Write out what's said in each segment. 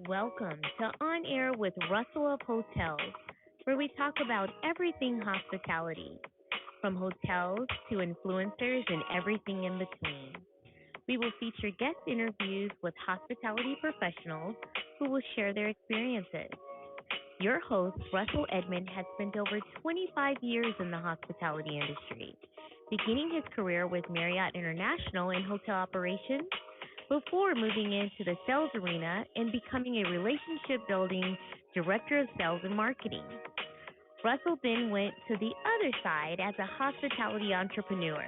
Welcome to On Air with Russell of Hotels, where we talk about everything hospitality, from hotels to influencers and everything in between. We will feature guest interviews with hospitality professionals who will share their experiences. Your host, Russell Edmond, has spent over 25 years in the hospitality industry, beginning his career with Marriott International in hotel operations before moving into the sales arena and becoming a relationship building director of sales and marketing. Russell then went to the other side as a hospitality entrepreneur.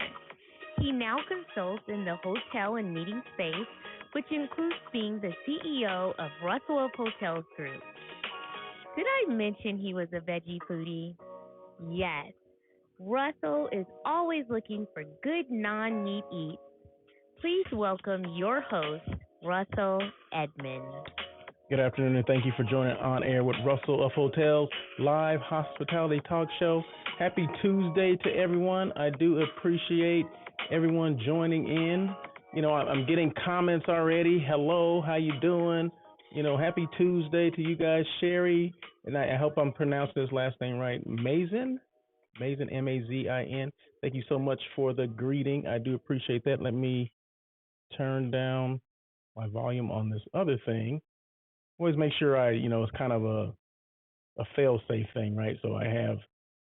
He now consults in the hotel and meeting space, which includes being the CEO of Russell of Hotels Group. Did I mention he was a veggie foodie? Yes. Russell is always looking for good non-meat eats. Please welcome your host, Russell Edmond. Good afternoon, and thank you for joining On Air with Russell of Hotels, live hospitality talk show. Happy Tuesday to everyone. I do appreciate everyone joining in. I'm getting comments already. Hello, how you doing? Happy Tuesday to you guys. Sherry, and I hope I'm pronouncing this last name right. Mazin, Mazin. Thank you so much for the greeting. I do appreciate that. Let me turn down my volume on this other thing. Always make sure it's kind of a fail-safe thing, right? So I have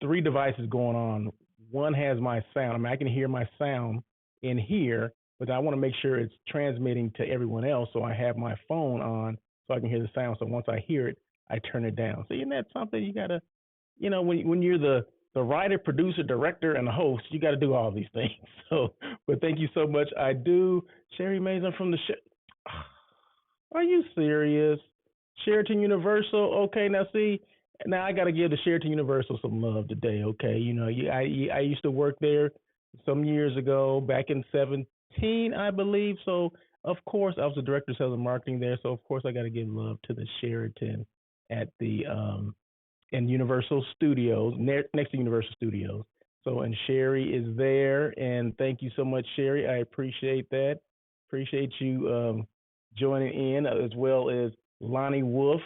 three devices going on. One has my sound. I mean, I can hear my sound in here, but I want to make sure it's transmitting to everyone else. So I have my phone on so I can hear the sound. So once I hear it, I turn it down. So isn't that something you got to, when you're the writer, producer, director, and the host, you got to do all these things. So, but thank you so much. I do. Sherry Mason from the show. Are you serious? Sheraton Universal. Okay, now I got to give the Sheraton Universal some love today. Okay, I used to work there some years ago, back in 17, I believe. So of course I was the director of sales and marketing there. So of course I got to give love to the Sheraton at the in Universal Studios, next to Universal Studios. So, and Sherry is there, and thank you so much, Sherry. I appreciate that. Appreciate you joining in, as well as Lonnie Wolfe.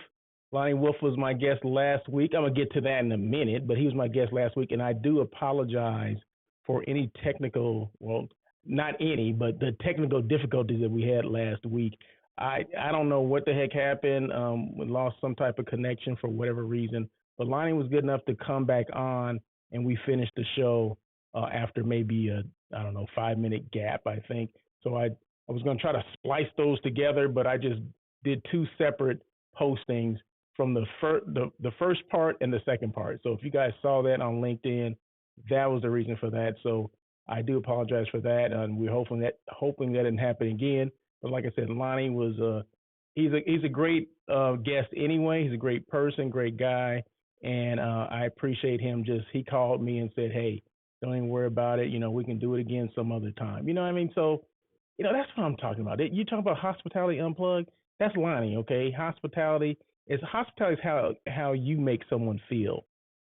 Lonnie Wolfe was my guest last week. I'm going to get to that in a minute, but he was my guest last week, and I do apologize for any technical, well, not any, but the technical difficulties that we had last week. I don't know what the heck happened. We lost some type of connection for whatever reason, but Lonnie was good enough to come back on, and we finished the show after maybe a, 5-minute gap, I think. So I was going to try to splice those together, but I just did two separate postings from the first part and the second part. So if you guys saw that on LinkedIn, that was the reason for that. So I do apologize for that, and we're hoping that didn't happen again. But like I said, Lonnie was he's a great guest anyway. He's a great person, great guy, and I appreciate him. He called me and said, "Hey, don't even worry about it. We can do it again some other time." You know what I mean? So that's what I'm talking about. You talk about hospitality unplugged. That's Lonnie, okay? Hospitality is how you make someone feel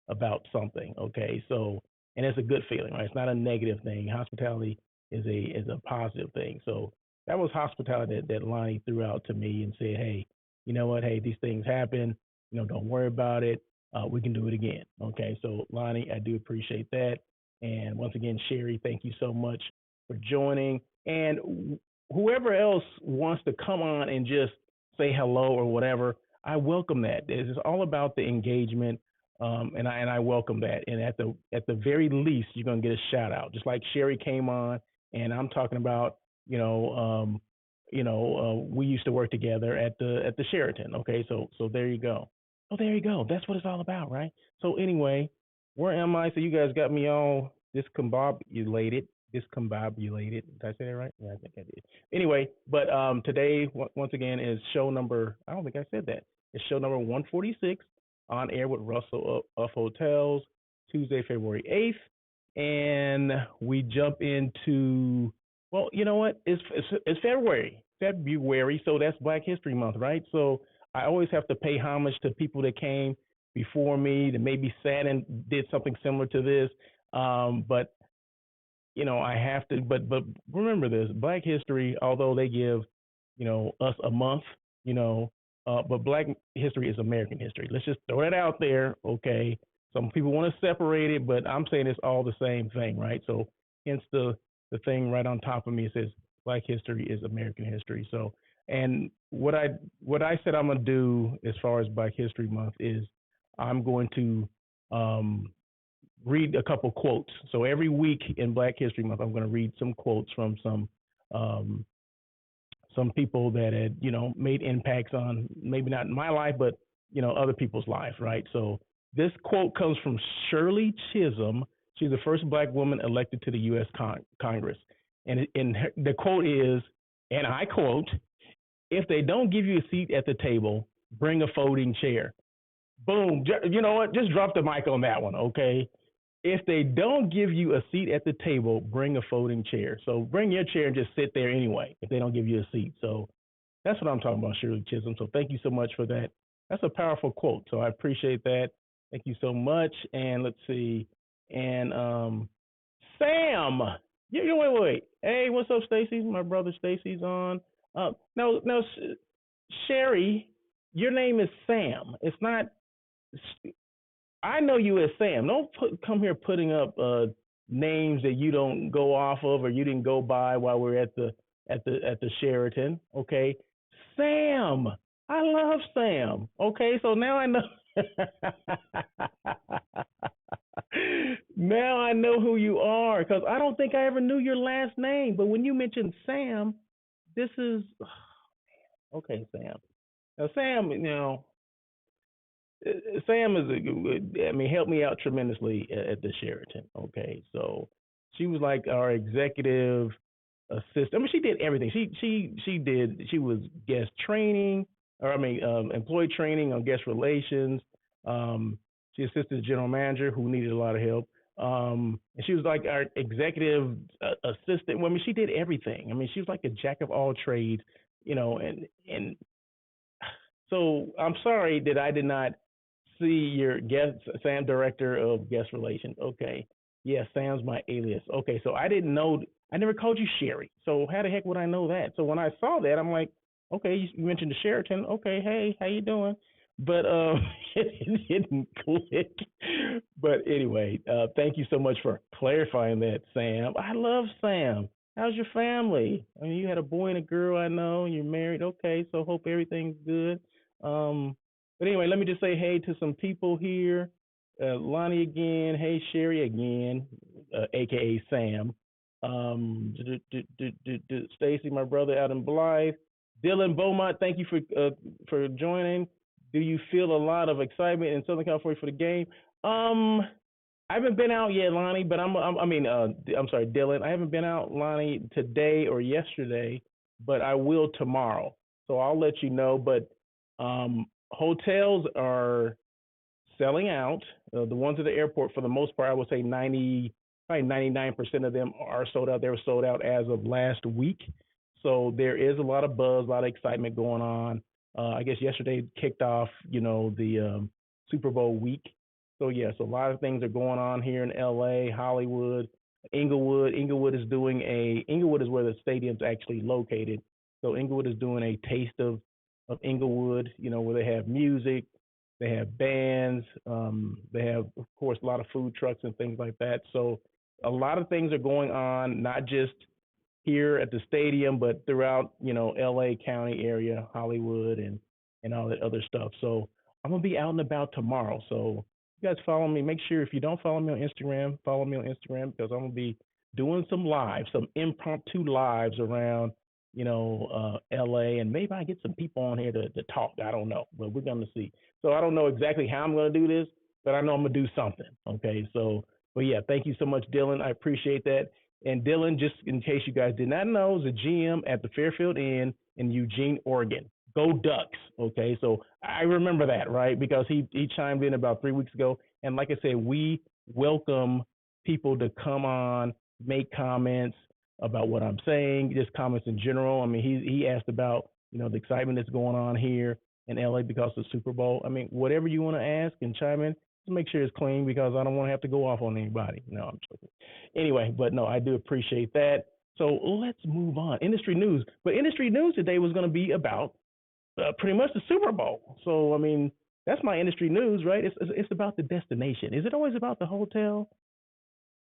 about something, okay? So, and it's a good feeling, right? It's not a negative thing. Hospitality is a positive thing. So that was hospitality that Lonnie threw out to me and said, "Hey, you know what? Hey, these things happen. Don't worry about it. We can do it again." Okay. So Lonnie, I do appreciate that. And once again, Sherry, thank you so much for joining. And whoever else wants to come on and just say hello or whatever, I welcome that. It's all about the engagement, and I welcome that. And at the very least, you're gonna get a shout out, just like Sherry came on, and I'm talking about, we used to work together at the Sheraton. Okay, so there you go. Oh, there you go. That's what it's all about, right? So anyway, where am I? So you guys got me all discombobulated. Discombobulated. Did I say that right? Yeah, I think I did. Anyway, but today, once again, is show number, I don't think I said that. It's show number 146, On Air with Russell of Hotels, Tuesday, February 8th. And we jump into, well, you know what? It's February, so that's Black History Month, right? So I always have to pay homage to people that came before me, that maybe sat and did something similar to this. But I have to, but remember this, Black History, although they give, us a month, but Black history is American history. Let's just throw that out there, okay? Some people want to separate it, but I'm saying it's all the same thing, right? So, hence the thing right on top of me says Black history is American history. So, and what I said I'm gonna do as far as Black History Month is I'm going to um, read a couple quotes. So every week in Black History Month, I'm going to read some quotes from um, some people that had made impacts on maybe not my life, but other people's life, right? So this quote comes from Shirley Chisholm. She's the first Black woman elected to the U.S. Congress, and the quote is, and I quote: "If they don't give you a seat at the table, bring a folding chair." Boom. You know what? Just drop the mic on that one, okay? If they don't give you a seat at the table, bring a folding chair. So bring your chair and just sit there anyway if they don't give you a seat. So that's what I'm talking about, Shirley Chisholm. So thank you so much for that. That's a powerful quote. So I appreciate that. Thank you so much. And let's see. And Sam, wait. Hey, what's up, Stacy? My brother Stacy's on. No, Sherry, your name is Sam. It's not. I know you as Sam. Don't come here putting up names that you don't go off of or you didn't go by while we're at the Sheraton. Okay, Sam. I love Sam. Okay, so now I know. Now I know who you are because I don't think I ever knew your last name. But when you mentioned Sam, this is okay, Sam. Now, Sam, Sam is helped me out tremendously at the Sheraton. Okay, so she was like our executive assistant. I mean, she did everything. She did. She was guest training, or employee training on guest relations. Um, she assisted the general manager who needed a lot of help. And she was like our executive assistant. Well, I mean, she did everything. I mean, she was like a jack of all trades. And so I'm sorry that I did not see your guest, Sam, director of guest relations. Okay, yeah, Sam's my alias. Okay, so I didn't know. I never called you Sherry. So how the heck would I know that? So when I saw that, I'm like, okay, you mentioned the Sheraton. Okay, hey, how you doing? But it didn't click. But anyway, thank you so much for clarifying that, Sam. I love Sam. How's your family? I mean, you had a boy and a girl, I know. You're married. Okay, so hope everything's good. But anyway, let me just say hey to some people here. Lonnie again. Hey, Sherry again, aka Sam. Stacy, my brother out in Blythe. Dylan Beaumont, thank you for joining. Do you feel a lot of excitement in Southern California for the game? I haven't been out yet, Lonnie, but I'm sorry, Dylan. I haven't been out, Lonnie, today or yesterday, but I will tomorrow. So I'll let you know. But hotels are selling out. The ones at the airport, for the most part, I would say probably 99% of them are sold out. They were sold out as of last week. So there is a lot of buzz, a lot of excitement going on. I guess yesterday kicked off, the Super Bowl week. So yes, a lot of things are going on here in LA, Hollywood, Inglewood. Inglewood is where the stadium's actually located. So Inglewood is doing a taste of Inglewood, where they have music, they have bands, they have, of course, a lot of food trucks and things like that. So a lot of things are going on, not just here at the stadium, but throughout, LA County area, Hollywood, and all that other stuff. So I'm gonna be out and about tomorrow. So you guys follow me. Make sure if you don't follow me on Instagram, follow me on Instagram because I'm gonna be doing some impromptu lives around, LA, and maybe I get some people on here to talk. I don't know, but we're gonna see. So I don't know exactly how I'm gonna do this, but I know I'm gonna do something. Okay, so but yeah, thank you so much, Dylan. I appreciate that. And Dylan, just in case you guys did not know, is a GM at the Fairfield Inn in Eugene, Oregon. Go Ducks. Okay, so I remember that, right? Because he chimed in about 3 weeks ago. And like I said, we welcome people to come on, make comments about what I'm saying, just comments in general. I mean, he asked about, the excitement that's going on here in LA because of the Super Bowl. I mean, whatever you want to ask and chime in, just make sure it's clean because I don't want to have to go off on anybody. No, I'm joking. Anyway, but no, I do appreciate that. So let's move on. Industry news. But industry news today was going to be about pretty much the Super Bowl. So I mean, that's my industry news, right? It's about the destination. Is it always about the hotel,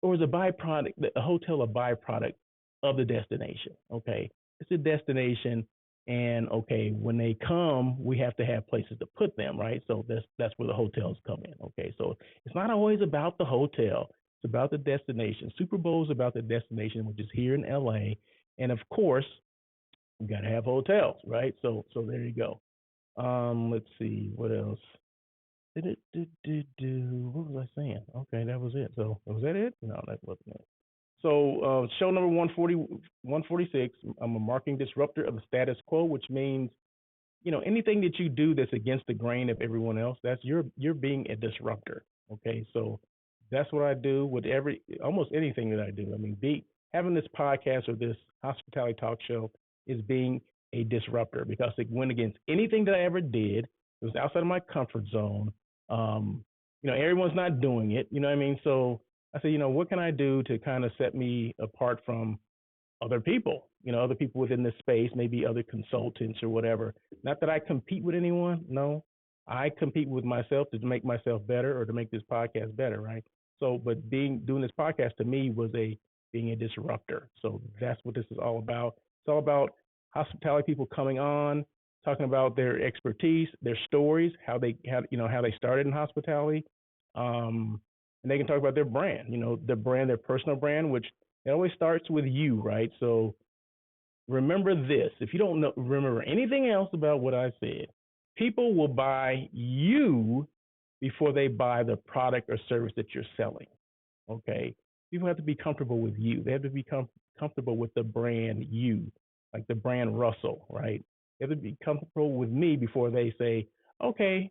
or is a byproduct a hotel a byproduct of the destination? Okay, it's a destination, and okay, when they come, we have to have places to put them, right? So that's where the hotels come in. Okay, so it's not always about the hotel; it's about the destination. Super Bowl is about the destination, which is here in LA, and of course, we got to have hotels, right? So there you go. Let's see what else. What was I saying? Okay, that was it. So was that it? No, that wasn't it. So show number 146. I'm a marketing disruptor of the status quo, which means anything that you do that's against the grain of everyone else, that's you're being a disruptor. Okay, so that's what I do with almost anything that I do. I mean, having this podcast or this hospitality talk show is being a disruptor because it went against anything that I ever did. It was outside of my comfort zone. Everyone's not doing it. You know what I mean? So I said, what can I do to kind of set me apart from other people, other people within this space, maybe other consultants or whatever. Not that I compete with anyone. No, I compete with myself to make myself better or to make this podcast better, right? So, but doing this podcast to me was being a disruptor. So that's what this is all about. It's all about hospitality people coming on, talking about their expertise, their stories, how they started in hospitality, and they can talk about their brand, their brand, their personal brand, which it always starts with you, right? So remember this. If you don't remember anything else about what I said, people will buy you before they buy the product or service that you're selling. Okay? People have to be comfortable with you. They have to be comfortable with the brand you, like the brand Russell, right? They have to be comfortable with me before they say, okay,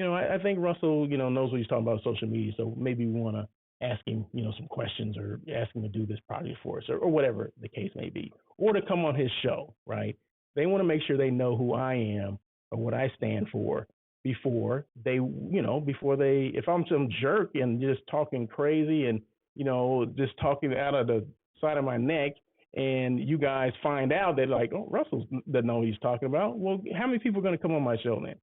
I think Russell, knows what he's talking about on social media, so maybe we want to ask him, some questions or ask him to do this project for us or whatever the case may be, or to come on his show, right? They want to make sure they know who I am or what I stand for before if I'm some jerk and just talking crazy and, just talking out of the side of my neck and you guys find out that like, oh, Russell doesn't know what he's talking about. Well, how many people are going to come on my show then?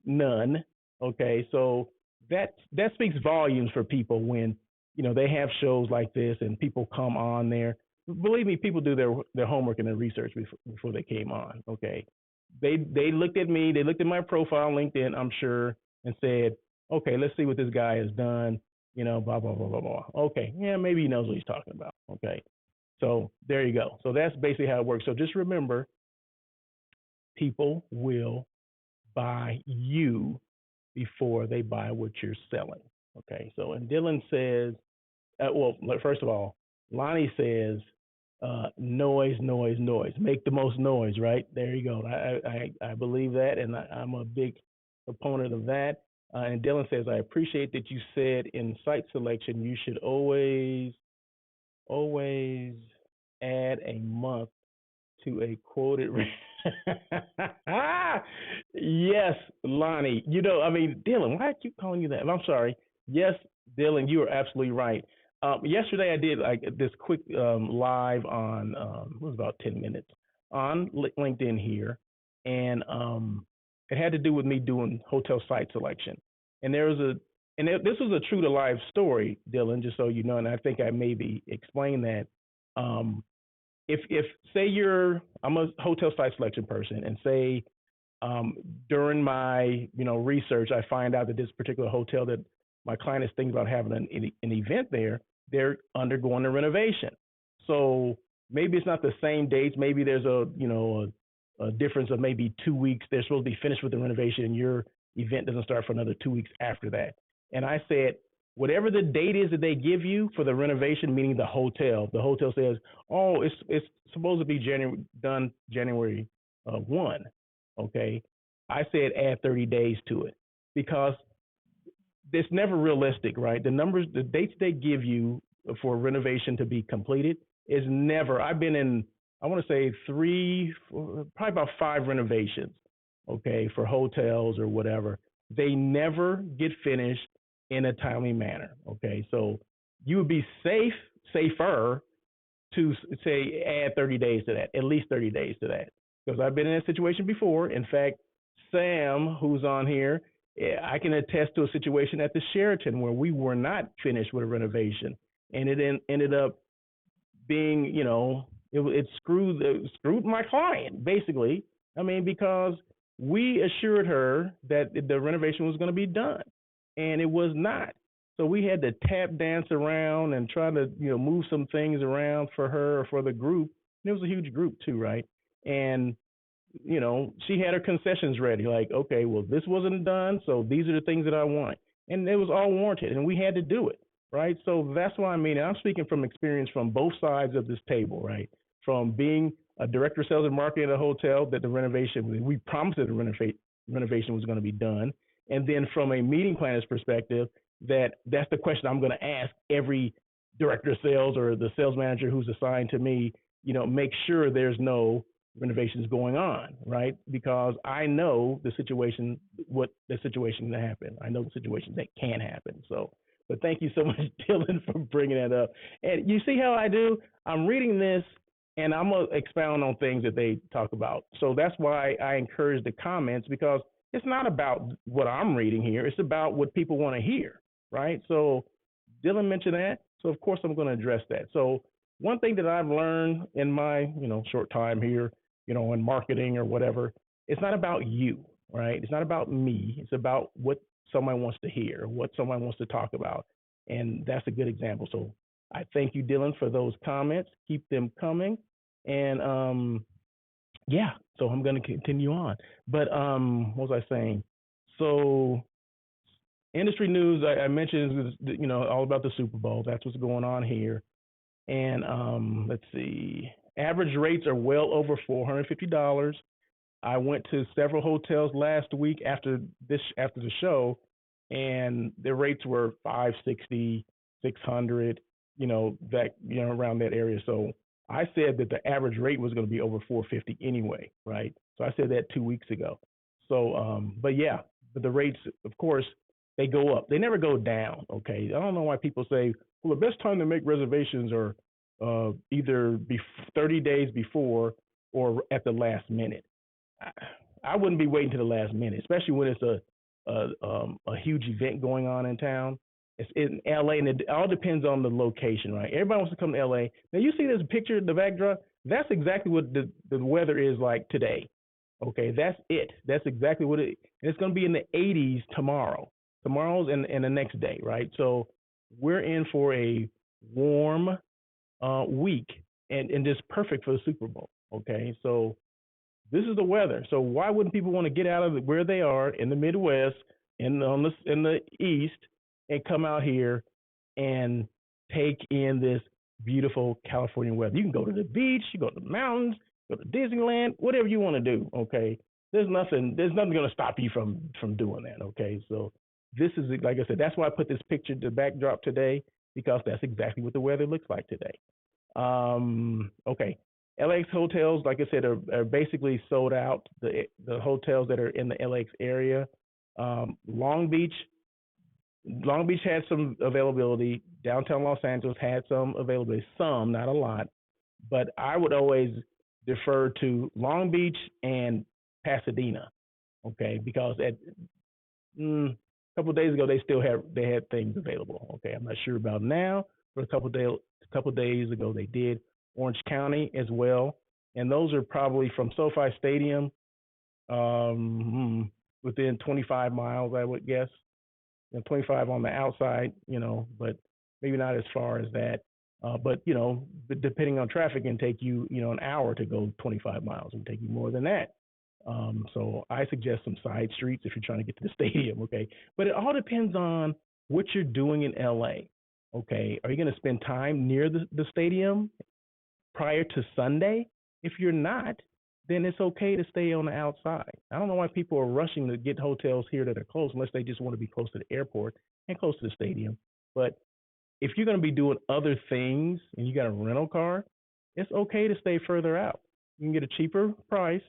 None. Okay. So that speaks volumes for people when they have shows like this and people come on there. Believe me, people do their homework and their research before they came on. Okay, they looked at me, they looked at my profile on LinkedIn, I'm sure, and said, okay, let's see what this guy has done. Blah blah blah blah blah. Okay, yeah, maybe he knows what he's talking about. Okay, so there you go. So that's basically how it works. So just remember, people will buy you before they buy what you're selling. Okay, so and Dylan says, well, first of all, Lonnie says, noise, noise, noise. Make the most noise, right? There you go. I believe that, and I'm a big proponent of that. And Dylan says, I appreciate that you said in site selection you should always add a month to a quoted yes, Lonnie. Dylan, why I keep calling you that? I'm sorry. Yes, Dylan, you are absolutely right. Yesterday I did like this quick live on it was about 10 minutes on LinkedIn here, and it had to do with me doing hotel site selection. And this was a true to life story, Dylan, just so you know, and I think I maybe explained that. If say I'm a hotel site selection person, and say during my research I find out that this particular hotel that my client is thinking about having an event there, they're undergoing a renovation. So maybe it's not the same dates. Maybe there's a difference of maybe 2 weeks. They're supposed to be finished with the renovation, and your event doesn't start for another 2 weeks after that. And I said, whatever the date is that they give you for the renovation, meaning the hotel says, oh, it's supposed to be done January 1. Okay, I said add 30 days to it because it's never realistic, right? The dates they give you for renovation to be completed is never. I've been in, I want to say probably about 5 renovations, okay, for hotels or whatever. They never get finished in a timely manner, okay? So you would be safer to say add 30 days to that, at least 30 days to that. Because I've been in that situation before. In fact, Sam, who's on here, I can attest to a situation at the Sheraton where we were not finished with a renovation, and ended up being, it screwed my client basically. I mean, because we assured her that the renovation was going to be done, and it was not. So we had to tap dance around and try to move some things around for her or for the group. And it was a huge group too, right? And she had her concessions ready. Like, okay, well, this wasn't done, so these are the things that I want, and it was all warranted, and we had to do it, right? So that's why I mean, I'm speaking from experience from both sides of this table, right? From being a director of sales and marketing at a hotel that the renovation, we promised that the renovation was going to be done, and then from a meeting planner's perspective, that's the question I'm going to ask every director of sales or the sales manager who's assigned to me. Make sure there's no renovations going on, right? Because I know what the situation that happen. I know the situations that can happen. So, but thank you so much, Dylan, for bringing that up. And you see how I do? I'm reading this and I'm going to expound on things that they talk about. So that's why I encourage the comments, because it's not about what I'm reading here. It's about what people want to hear, right? So Dylan mentioned that. So of course I'm going to address that. So one thing that I've learned in my, short time here, in marketing or whatever, it's not about you, right? It's not about me. It's about what someone wants to hear, what someone wants to talk about. And that's a good example. So I thank you, Dylan, for those comments. Keep them coming. And yeah, so I'm going to continue on. But what was I saying? So industry news, I mentioned, all about the Super Bowl. That's what's going on here. And let's see, average rates are well over $450. I went to several hotels last week after the show, and the rates were 560, 600, around that area. So I said that the average rate was going to be over 450 anyway, right? So I said that 2 weeks ago. So, but the rates, of course, they go up. They never go down. Okay, I don't know why people say, well, the best time to make reservations are either 30 days before or at the last minute. I wouldn't be waiting to the last minute, especially when it's a huge event going on in town. It's in LA, and it all depends on the location, right? Everybody wants to come to LA. Now you see this picture, the backdrop. That's exactly what the weather is like today. Okay, that's it. That's exactly what it. And it's going to be in the 80s tomorrow. Tomorrow's and the next day, right? So we're in for a warm week, and just perfect for the Super Bowl. Okay, so this is the weather. So why wouldn't people want to get out of where they are in the Midwest, in the East, and come out here and take in this beautiful California weather? You can go to the beach, you go to the mountains, go to Disneyland, whatever you want to do. Okay, there's nothing going to stop you from doing that. Okay, so this is, like I said, that's why I put this picture, the backdrop today, because that's exactly what the weather looks like today. Okay. LAX hotels, like I said, are basically sold out. The hotels that are in the LAX area. Long Beach had some availability. Downtown Los Angeles had some availability. Some, not a lot. But I would always defer to Long Beach and Pasadena. Okay, because a couple of days ago they had things available. Okay, I'm not sure about now, but a couple of days ago they did. Orange County as well, and those are probably from SoFi Stadium, within 25 miles, I would guess, and 25 on the outside, but maybe not as far as that. But depending on traffic, it can take you, an hour to go 25 miles. It can take you more than that. So I suggest some side streets if you're trying to get to the stadium. Okay, but it all depends on what you're doing in LA. Okay, are you going to spend time near the stadium prior to Sunday? If you're not, then it's okay to stay on the outside. I don't know why people are rushing to get hotels here that are close, unless they just want to be close to the airport and close to the stadium. But if you're going to be doing other things and you got a rental car, it's okay to stay further out. You can get a cheaper price,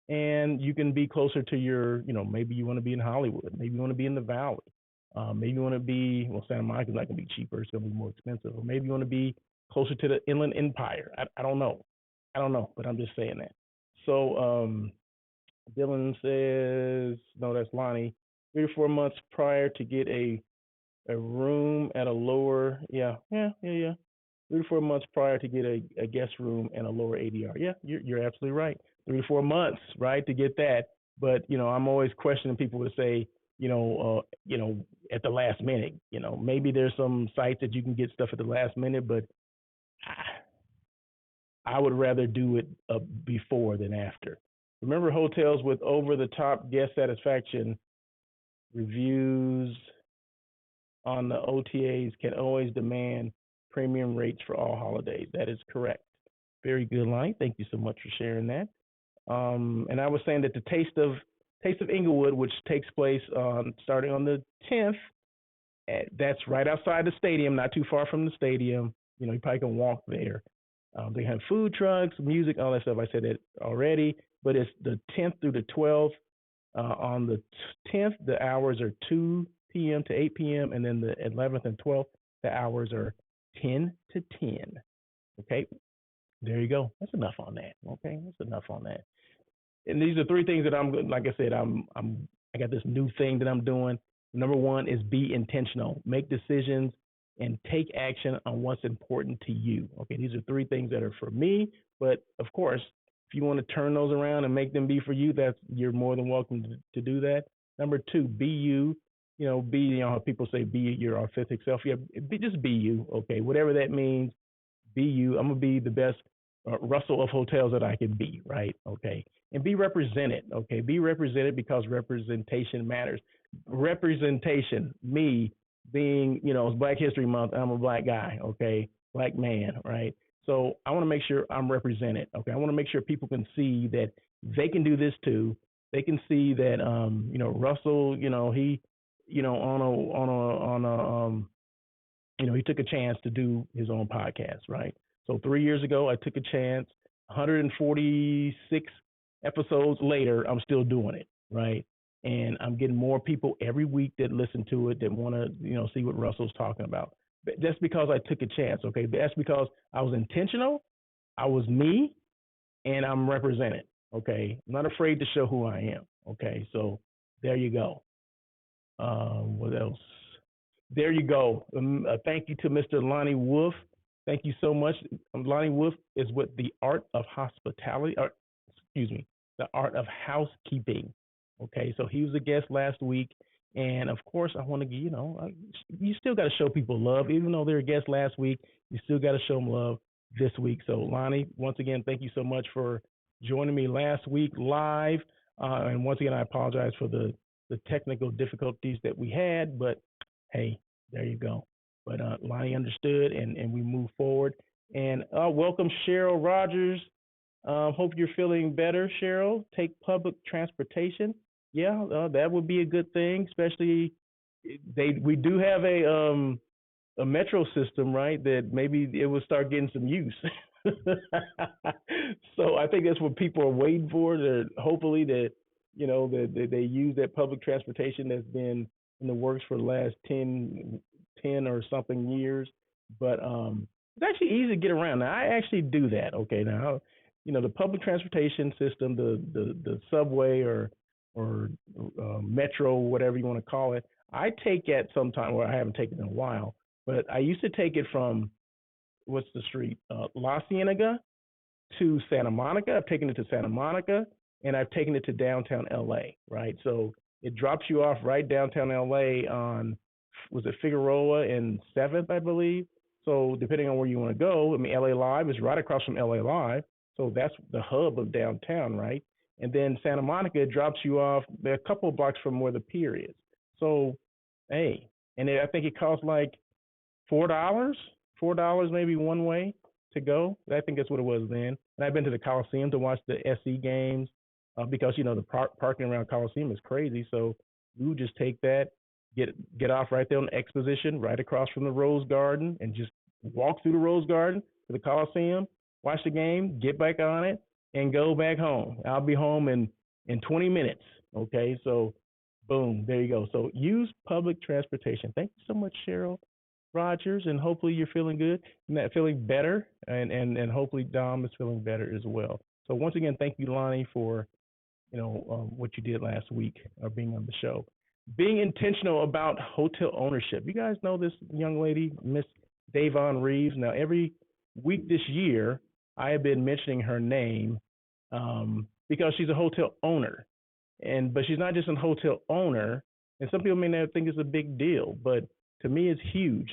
and you can be closer to your, maybe you want to be in Hollywood, maybe you want to be in the Valley, maybe you want to be, Santa Monica's not going to be cheaper, it's going to be more expensive, or maybe you want to be closer to the Inland Empire. I don't know, but I'm just saying that. So Dylan says, no, that's Lonnie. 3 to 4 months prior to get a room at a lower, yeah. 3 to 4 months prior to get a guest room and a lower ADR. Yeah, you're absolutely right. 3 to 4 months, right, to get that. But I'm always questioning people to say, at the last minute. Maybe there's some sites that you can get stuff at the last minute, but I would rather do it before than after. Remember, hotels with over the top guest satisfaction reviews on the OTAs can always demand premium rates for all holidays. That is correct. Very good line. Thank you so much for sharing that. And I was saying that the Taste of Inglewood, which takes place starting on the 10th, that's right outside the stadium, not too far from the stadium. You probably can walk there. They have food trucks, music, all that stuff. I said that already, but it's the 10th through the 12th. On the 10th, the hours are 2 p.m. to 8 p.m., and then the 11th and 12th, the hours are 10 to 10. Okay, there you go. That's enough on that. Okay, that's enough on that. And these are three things that like I said, I got this new thing that I'm doing. Number one is be intentional, make decisions, and take action on what's important to you. Okay, these are three things that are for me, but of course, if you want to turn those around and make them be for you, you're more than welcome to do that. Number two, be you. How people say be your authentic self. Yeah, just be you. Okay, whatever that means, be you. I'm gonna be the best Russell of hotels that I can be, right? Okay, and be represented. Okay, be represented because representation matters. Representation, me being, it's Black History Month. I'm a black guy. Okay, black man, right? So I want to make sure I'm represented. Okay, I want to make sure people can see that they can do this too. They can see that, Russell, he, he took a chance to do his own podcast, right? So 3 years ago, I took a chance. 146 episodes later, I'm still doing it, right? And I'm getting more people every week that listen to it that want to, see what Russell's talking about. That's because I took a chance, okay? That's because I was intentional. I was me, and I'm represented, okay? I'm not afraid to show who I am, okay? So there you go. What else? There you go. Thank you to Mr. Lonnie Wolfe. Thank you so much. Lonnie Wolfe is with the art of hospitality, or excuse me, the art of housekeeping. Okay, so he was a guest last week, and of course, I want to, you still got to show people love, even though they're a guest last week. You still got to show them love this week. So, Lonnie, once again, thank you so much for joining me last week live. And once again, I apologize for the technical difficulties that we had, but hey, there you go. But Lonnie understood, and we move forward. And welcome, Cheryl Rogers. Hope you're feeling better, Cheryl. Take public transportation. Yeah, that would be a good thing, especially we do have a metro system, right? That maybe it will start getting some use. So I think that's what people are waiting for. That hopefully that they use that public transportation that's been in the works for the last 10 or something years. But it's actually easy to get around. Now I actually do that. Okay, now the public transportation system, the subway or metro, whatever you want to call it. I take at some time, well, I haven't taken it in a while, but I used to take it from what's the street, La Cienega to Santa Monica. I've taken it to Santa Monica, and I've taken it to downtown LA, right? So it drops you off right downtown LA on, was it Figueroa and 7th, I believe. So depending on where you want to go, I mean, LA Live is right across from LA Live. So that's the hub of downtown, right? And then Santa Monica drops you off a couple of blocks from where the pier is. So, hey, and I think it costs like $4 maybe one way to go. I think that's what it was then. And I've been to the Coliseum to watch the SC games because the parking around Coliseum is crazy. So we would just take that, get off right there on the Exposition, right across from the Rose Garden, and just walk through the Rose Garden to the Coliseum, watch the game, get back on it, and go back home. I'll be home in 20 minutes. Okay, so boom, there you go. So use public transportation. Thank you so much, Cheryl Rogers, and hopefully you're feeling good and feeling better, and hopefully Dom is feeling better as well. So once again, thank you, Lonnie, for what you did last week or being on the show. Being intentional about hotel ownership. You guys know this young lady, Miss Davon Reeves. Now, every week this year, I have been mentioning her name because she's a hotel owner, but she's not just a hotel owner. And some people may not think it's a big deal, but to me, it's huge.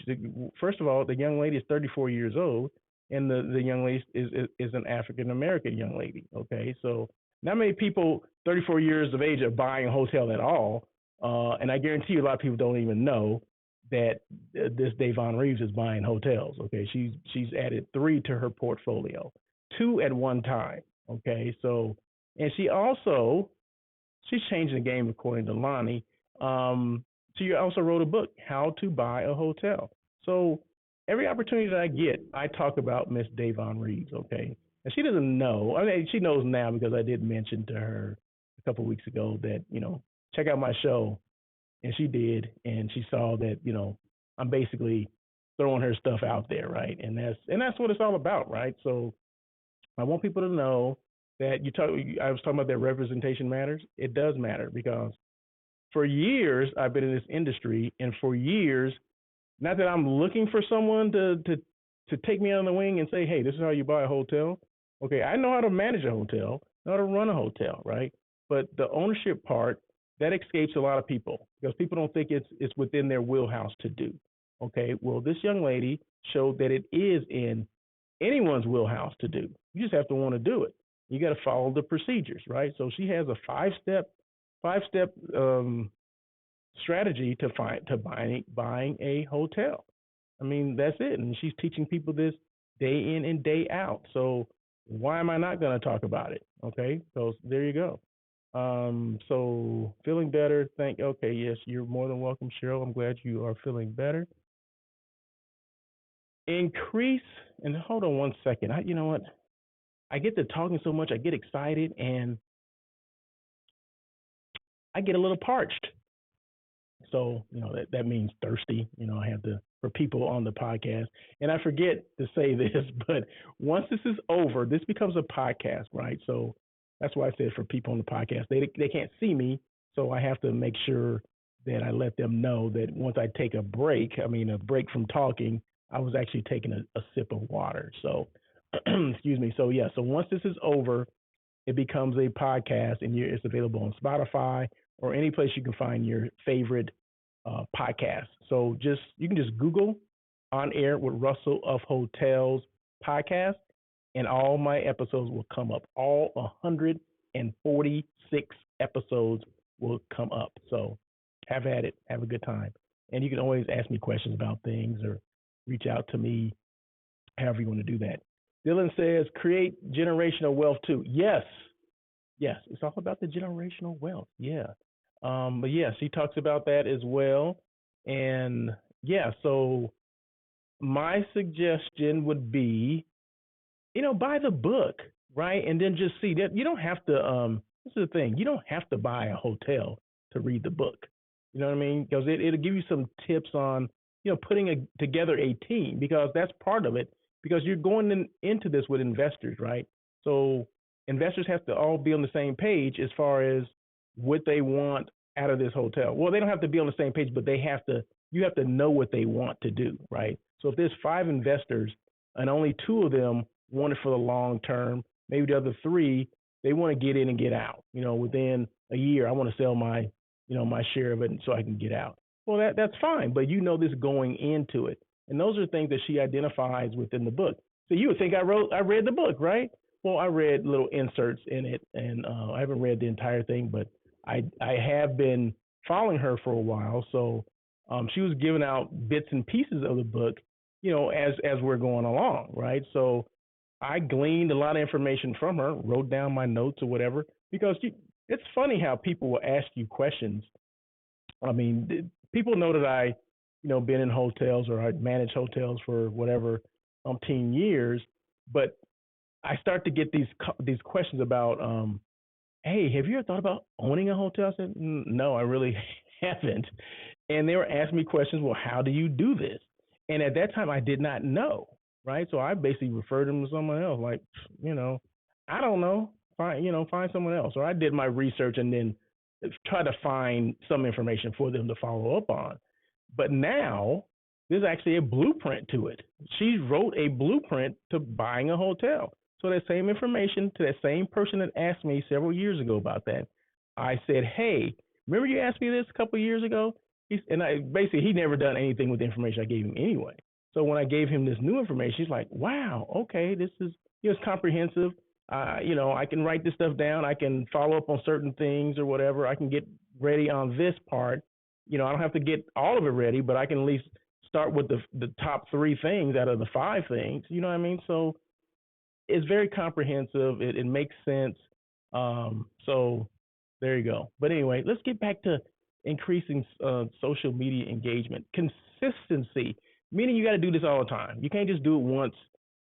First of all, the young lady is 34 years old, and the young lady is an African American young lady. Okay, so not many people 34 years of age are buying a hotel at all, and I guarantee you a lot of people don't even know that this Davon Reeves is buying hotels. Okay, she's added three to her portfolio, two at one time. Okay, so and she's changing the game according to Lonnie. She also wrote a book, How to Buy a Hotel. So every opportunity that I get, I talk about Miss Davon Reeves. Okay, and she doesn't know. I mean, she knows now because I did mention to her a couple of weeks ago that check out my show, and she did, and she saw that I'm basically throwing her stuff out there, right? And that's what it's all about, right? So I want people to know that I was talking about that representation matters. It does matter because for years I've been in this industry, and for years, not that I'm looking for someone to take me under the wing and say, hey, this is how you buy a hotel. Okay, I know how to manage a hotel, know how to run a hotel, right? But the ownership part that escapes a lot of people because people don't think it's within their wheelhouse to do. Okay, well, this young lady showed that it is in anyone's wheelhouse to do. You just have to want to do it. You got to follow the procedures, right? So she has a five step strategy to buying a hotel. I mean, that's it, and she's teaching people this day in and day out. So why am I not going to talk about it? Okay, so there you go. So feeling better. Okay, yes, you're more than welcome, Cheryl. I'm glad you are feeling better. Increase and hold on one second. You know what? I get to talking so much, I get excited and I get a little parched. So, that means thirsty. I have to, for people on the podcast. And I forget to say this, but once this is over, this becomes a podcast, right? So that's why I said for people on the podcast, they can't see me. So I have to make sure that I let them know that once I take a break from talking, I was actually taking a sip of water. So, excuse me. So, yeah. So once this is over, it becomes a podcast and it's available on Spotify or any place you can find your favorite podcast. So you can just Google On Air with Russell of Hotels podcast, and all my episodes will come up. All 146 episodes will come up. So have at it. Have a good time. And you can always ask me questions about things or reach out to me, however you want to do that. Dylan says, create generational wealth too. Yes, it's all about the generational wealth. Yeah. But yes, he talks about that as well. And yeah, so my suggestion would be, buy the book, right? And then just see that you don't have to, this is the thing, you don't have to buy a hotel to read the book. You know what I mean? Because it'll give you some tips on, putting together a team, because that's part of it, because you're going into this with investors, right? So investors have to all be on the same page as far as what they want out of this hotel. Well, they don't have to be on the same page, but you have to know what they want to do, right? So if there's 5 investors and only 2 of them want it for the long term, maybe the other 3, they want to get in and get out. Within a year, I want to sell my share of it so I can get out. Well, that's fine, but this going into it. And those are things that she identifies within the book. So you would think I read the book, right? Well, I read little inserts in it, and I haven't read the entire thing, but I have been following her for a while. So she was giving out bits and pieces of the book, as we're going along, right? So I gleaned a lot of information from her, wrote down my notes or whatever, because it's funny how people will ask you questions. I mean, people know that I, been in hotels or I managed hotels for whatever 10 years, but I start to get these questions about, hey, have you ever thought about owning a hotel? I said, no, I really haven't. And they were asking me questions. Well, how do you do this? And at that time, I did not know, right? So I basically referred them to someone else, like, I don't know. find someone else. Or I did my research and then try to find some information for them to follow up on. But now there's actually a blueprint to it. She wrote a blueprint to buying a hotel. So that same information to that same person that asked me several years ago about that, I said, "Hey, remember you asked me this a couple of years ago?" He never done anything with the information I gave him anyway. So when I gave him this new information, he's like, "Wow, okay, this is it's comprehensive. I can write this stuff down. I can follow up on certain things or whatever. I can get ready on this part. I don't have to get all of it ready, but I can at least start with the top three things out of the five things. You know what I mean? So it's very comprehensive. It makes sense. So there you go. But anyway, let's get back to increasing social media engagement. Consistency, meaning you got to do this all the time. You can't just do it once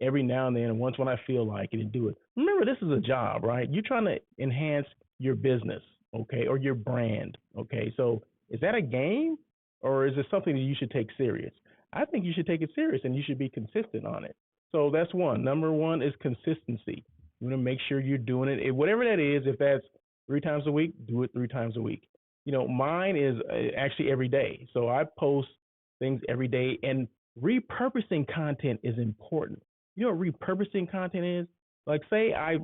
every now and then, and once when I feel like it, and do it. Remember, this is a job, right? You're trying to enhance your business, okay, or your brand, okay. So is that a game, or is it something that you should take serious? I think you should take it serious, and you should be consistent on it. So that's one. Number one is consistency. You want to make sure you're doing it. Whatever that is, if that's 3 times a week, do it 3 times a week. Mine is actually every day. So I post things every day, and repurposing content is important. You know what repurposing content is? Like, say I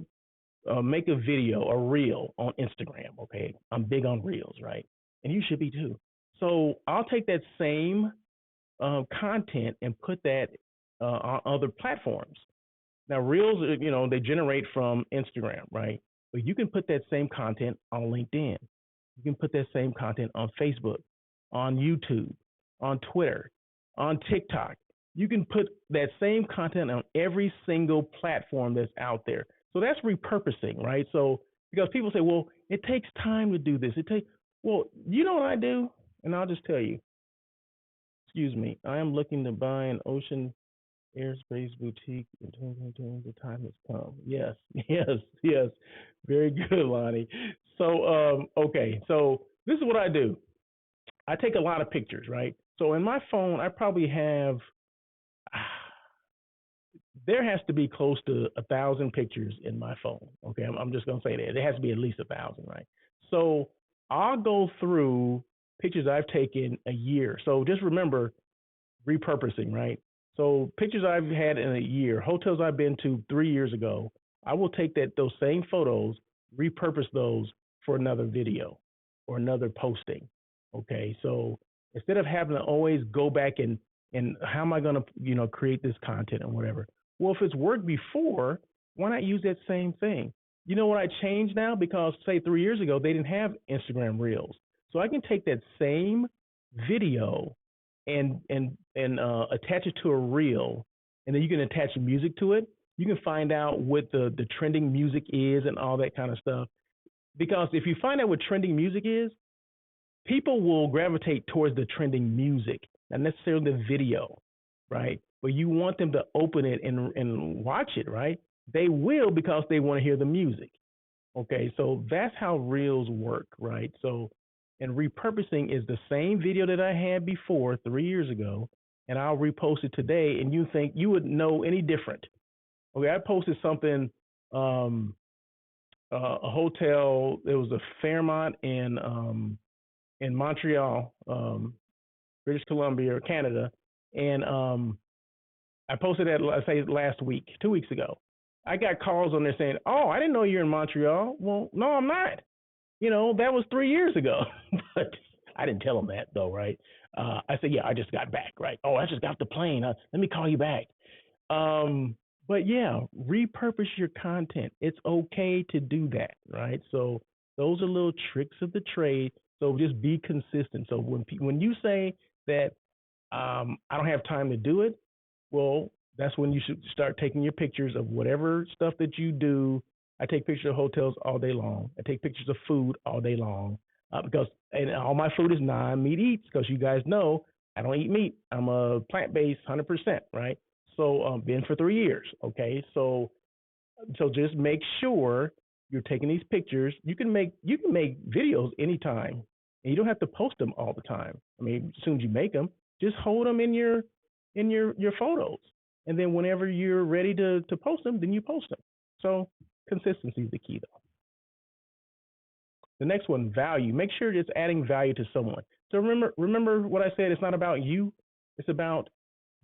make a video, a reel on Instagram. Okay, I'm big on reels, right? And you should be too. So I'll take that same content and put that on other platforms. Now, reels, they generate from Instagram, right? But you can put that same content on LinkedIn. You can put that same content on Facebook, on YouTube, on Twitter, on TikTok. You can put that same content on every single platform that's out there. So that's repurposing, right? So because people say, well, it takes time to do this. Well, you know what I do? And I'll just tell you, excuse me, I am looking to buy an ocean airspace boutique in 2022. The time has come. Yes, yes, yes. Very good, Lonnie. So, okay. So this is what I do. I take a lot of pictures, right? So in my phone, I probably have, there has to be close to 1,000 pictures in my phone. Okay, I'm just gonna say that there has to be at least 1,000, right? So I'll go through pictures I've taken a year. So just remember repurposing, right? So pictures I've had in a year, hotels I've been to 3 years ago, I will take those same photos, repurpose those for another video or another posting. Okay, so instead of having to always go back and how am I going to create this content and whatever. Well, if it's worked before, why not use that same thing? You know what I changed now? Because say 3 years ago they didn't have Instagram Reels, so I can take that same video and attach it to a reel, and then you can attach music to it. You can find out what the trending music is and all that kind of stuff. Because if you find out what trending music is, people will gravitate towards the trending music, not necessarily the video, right? But you want them to open it and watch it, right? They will because they want to hear the music. Okay, so that's how reels work, right? So, and repurposing is the same video that I had before 3 years ago, and I'll repost it today, and you think you would know any different. Okay, I posted something, a hotel. It was a Fairmont in Montreal, British Columbia, Canada, and I posted that I say last week, 2 weeks ago. I got calls on there saying, "Oh, I didn't know you're in Montreal." Well, no, I'm not. That was 3 years ago. But I didn't tell them that though, right? I said, "Yeah, I just got back." Right? "Oh, I just got off the plane. Let me call you back." But yeah, repurpose your content. It's okay to do that, right? So those are little tricks of the trade. So just be consistent. So when you say that I don't have time to do it, well, that's when you should start taking your pictures of whatever stuff that you do. I take pictures of hotels all day long. I take pictures of food all day long and all my food is non-meat eats because you guys know I don't eat meat. I'm a plant-based 100%, right? So been for 3 years. Okay, so just make sure you're taking these pictures. You can make videos anytime, and you don't have to post them all the time. I mean, as soon as you make them, just hold them in your photos, and then whenever you're ready to post them, then you post them. So Consistency is the key, though. The next one, value. Make sure it's adding value to someone. So remember what I said. It's not about you. It's about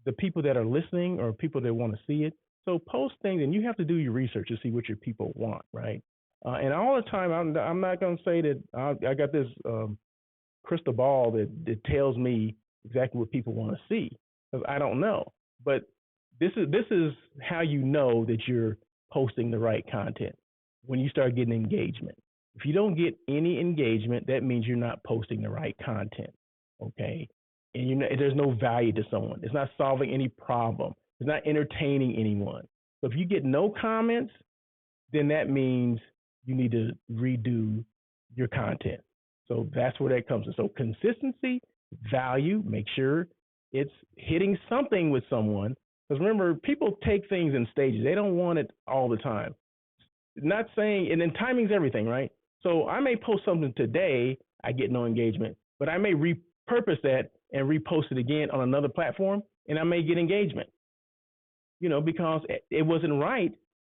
the people that are listening or people that want to see it. So post things, and you have to do your research to see what your people want, right? And all the time, I'm not going to say that I got this crystal ball that tells me exactly what people want to see, because I don't know. But this is how you know that you're posting the right content, when you start getting engagement. If you don't get any engagement, that means you're not posting the right content. Okay, and there's no value to someone. It's not solving any problem. It's not entertaining anyone. So if you get no comments, then that means you need to redo your content. So that's where that comes in. So consistency, value, make sure it's hitting something with someone. Because remember, people take things in stages. They don't want it all the time. Not saying, and then timing's everything, right? So I may post something today, I get no engagement, but I may repurpose that and repost it again on another platform, and I may get engagement, because it wasn't right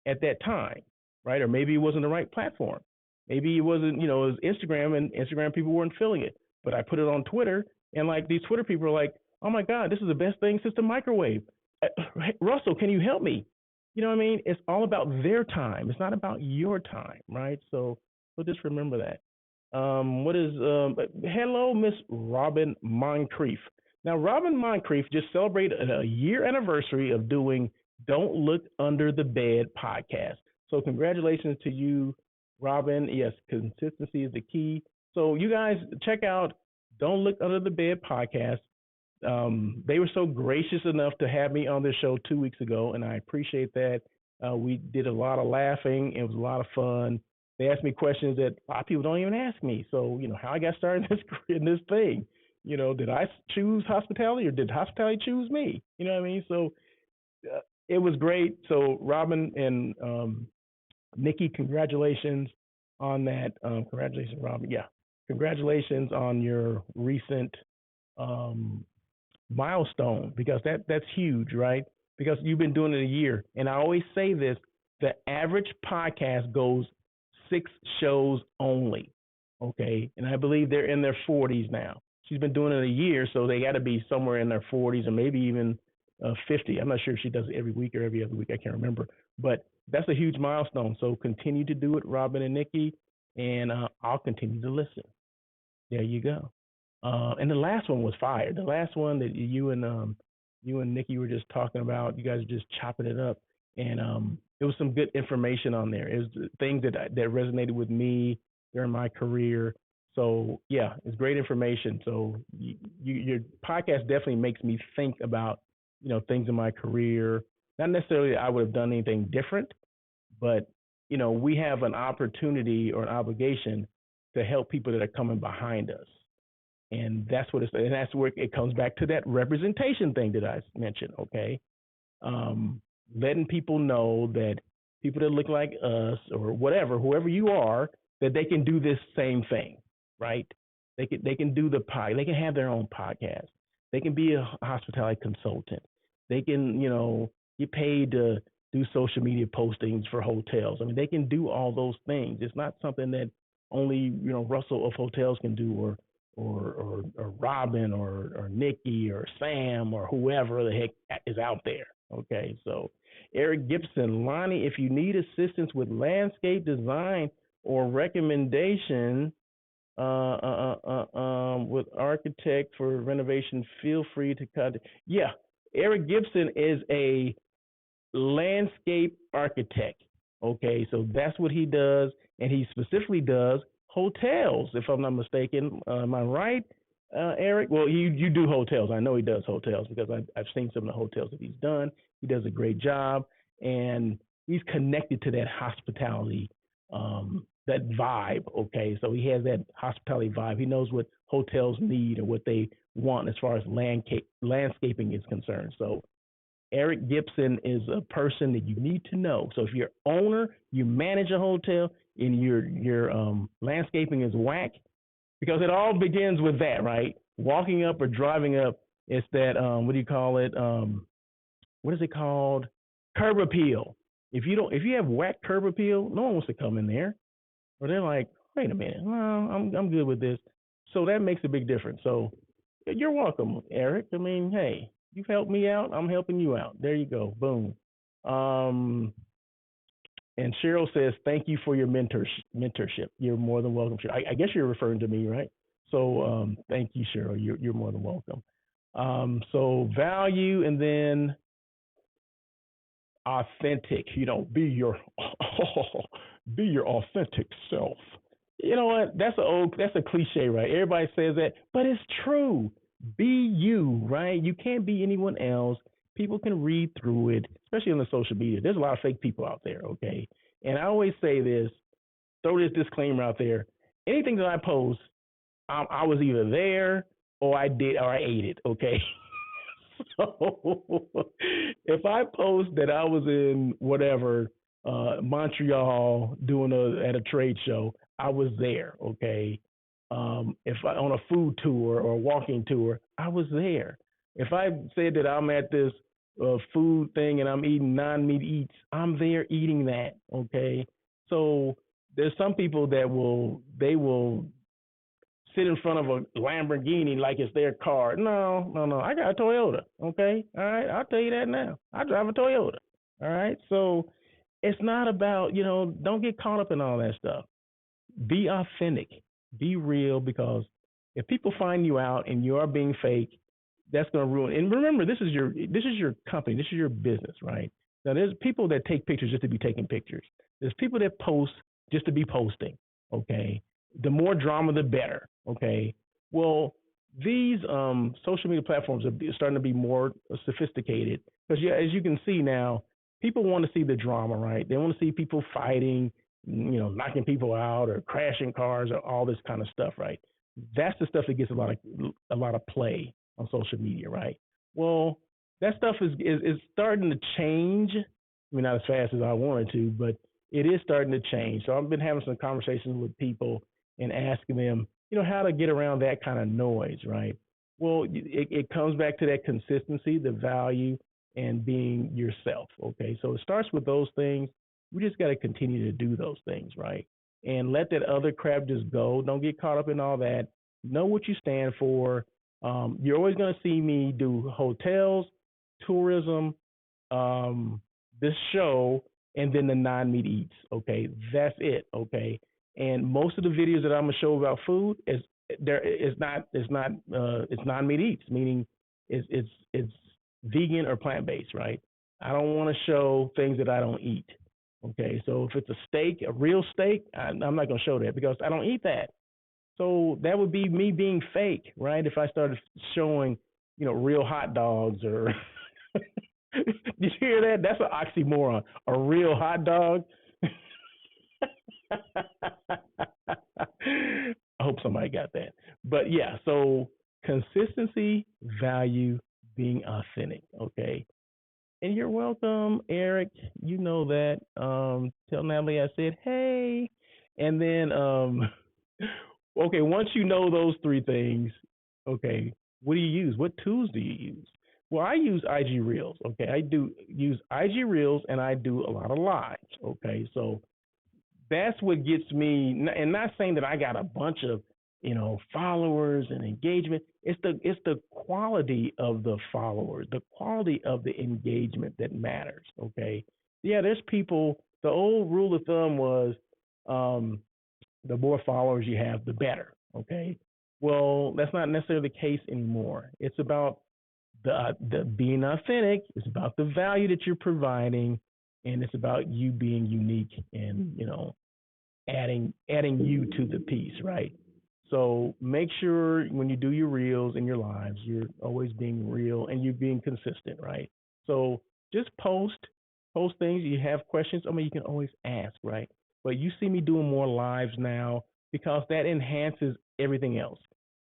at that time, right? Or maybe it wasn't the right platform. Maybe it wasn't, it was Instagram, and Instagram people weren't feeling it. But I put it on Twitter, and like these Twitter people are like, oh my God, this is the best thing since the microwave. Russell, can you help me? You know what I mean? It's all about their time. It's not about your time, right? So just remember that. Hello, Miss Robin Moncrief. Now, Robin Moncrief just celebrated a year anniversary of doing Don't Look Under the Bed podcast. So congratulations to you, Robin. Yes, consistency is the key. So you guys check out Don't Look Under the Bed podcast. They were so gracious enough to have me on their show 2 weeks ago, and I appreciate that. We did a lot of laughing. It was a lot of fun. They asked me questions that a lot of people don't even ask me. So, how I got started in this thing. Did I choose hospitality, or did hospitality choose me? You know what I mean? So it was great. So Robin and Nikki, congratulations on that. Congratulations, Robin. Yeah, congratulations on your recent milestone, because that's huge, right? Because you've been doing it a year. And I always say this, the average podcast goes 6 shows only. Okay. And I believe they're in their 40s now. She's been doing it a year, so they got to be somewhere in their 40s or maybe even 50. I'm not sure if she does it every week or every other week. I can't remember. But that's a huge milestone. So continue to do it, Robin and Nikki, and I'll continue to listen. There you go. And the last one was fire. The last one that you and Nikki were just talking about, you guys are just chopping it up, and there was some good information on there. It was things that resonated with me during my career. So yeah, it's great information. So your podcast definitely makes me think about things in my career. Not necessarily that I would have done anything different, but we have an opportunity or an obligation to help people that are coming behind us. And that's what and that's where it comes back to that representation thing that I mentioned. Okay, letting people know that people that look like us or whatever, whoever you are, that they can do this same thing, right? They can do they can have their own podcast. They can be a hospitality consultant. They can get paid to do social media postings for hotels. I mean, they can do all those things. It's not something that only Russell of Hotels can do, or Robin or Nikki or Sam or whoever the heck is out there. Okay, so Eric Gibson, Lonnie, if you need assistance with landscape design or recommendation with architect for renovation, feel free to contact. Yeah, Eric Gibson is a landscape architect. Okay, so that's what he does, and he specifically does hotels, if I'm not mistaken. Am I right, Eric? Well, you do hotels. I know he does hotels because I've seen some of the hotels that he's done. He does a great job, and he's connected to that hospitality, that vibe. Okay, so he has that hospitality vibe. He knows what hotels need or what they want as far as landscaping is concerned. So Eric Gibson is a person that you need to know. So if you're owner, you manage a hotel, and your landscaping is whack, because it all begins with that, right? Walking up or driving up, it's that what do you call it? What is it called? Curb appeal. if you have whack curb appeal, no one wants to come in there. Or they're like, wait a minute, no, I'm good with this. So that makes a big difference. So you're welcome, Eric. I mean, hey, you've helped me out. I'm helping you out. There you go. Boom. Um, and Cheryl says, thank you for your mentorship. You're more than welcome. I guess you're referring to me, right? So thank you, Cheryl. You're more than welcome. So value, and then authentic. Be your be your authentic self. You know what? That's a cliche, right? Everybody says that, but it's true. Be you, right? You can't be anyone else. People can read through it, especially on the social media. There's a lot of fake people out there, okay? And I always say this, throw this disclaimer out there. Anything that I post, I was either there or I ate it, okay? So if I post that I was in whatever Montreal at a trade show, I was there. Okay. If I on a food tour or a walking tour, I was there. If I said that I'm at this food thing and I'm eating non-meat eats, I'm there eating that. Okay. So there's some people that will sit in front of a Lamborghini like it's their car. No, no, no. I got a Toyota. Okay. All right. I'll tell you that now. I drive a Toyota. All right. So it's not about, don't get caught up in all that stuff. Be authentic. Be real, because if people find you out and you are being fake, that's going to ruin. And remember, this is your company. This is your business, right? Now, there's people that take pictures just to be taking pictures. There's people that post just to be posting. Okay. The more drama, the better. Okay. Well, these social media platforms are starting to be more sophisticated because, yeah, as you can see now, people want to see the drama, right? They want to see people fighting, knocking people out or crashing cars or all this kind of stuff, right? That's the stuff that gets a lot of play on social media, right? Well, that stuff is starting to change. I mean, not as fast as I wanted to, but it is starting to change. So I've been having some conversations with people and asking them, how to get around that kind of noise, right? Well, it comes back to that consistency, the value, and being yourself. Okay, so it starts with those things. We just got to continue to do those things, right? And let that other crap just go. Don't get caught up in all that. Know what you stand for. You're always going to see me do hotels, tourism, this show, and then the non-meat eats. Okay, that's it. Okay, and most of the videos that I'm gonna show about food it's non-meat eats, meaning it's vegan or plant-based, right? I don't want to show things that I don't eat. Okay, so if it's a steak, a real steak, I'm not gonna show that because I don't eat that. So that would be me being fake, right? If I started showing, real hot dogs or did you hear that? That's an oxymoron. A real hot dog. I hope somebody got that. But yeah, so consistency, value, being authentic. Okay. And you're welcome, Eric. You know that. Tell Natalie I said hey. And then okay, once you know those three things, okay, what do you use? What tools do you use? Well, I use IG Reels. Okay, I do use IG Reels, and I do a lot of lives. Okay, so that's what gets me. And not saying that I got a bunch of followers and engagement. It's the quality of the followers, the quality of the engagement that matters. Okay, yeah, there's people. The old rule of thumb was the more followers you have, the better. Okay, well, that's not necessarily the case anymore. It's about the being authentic. It's about the value that you're providing, and it's about you being unique and adding you to the piece, right? So make sure when you do your reels and your lives, you're always being real and you're being consistent, right? So just post things. You have questions, I mean, you can always ask, right? But you see me doing more lives now because that enhances everything else.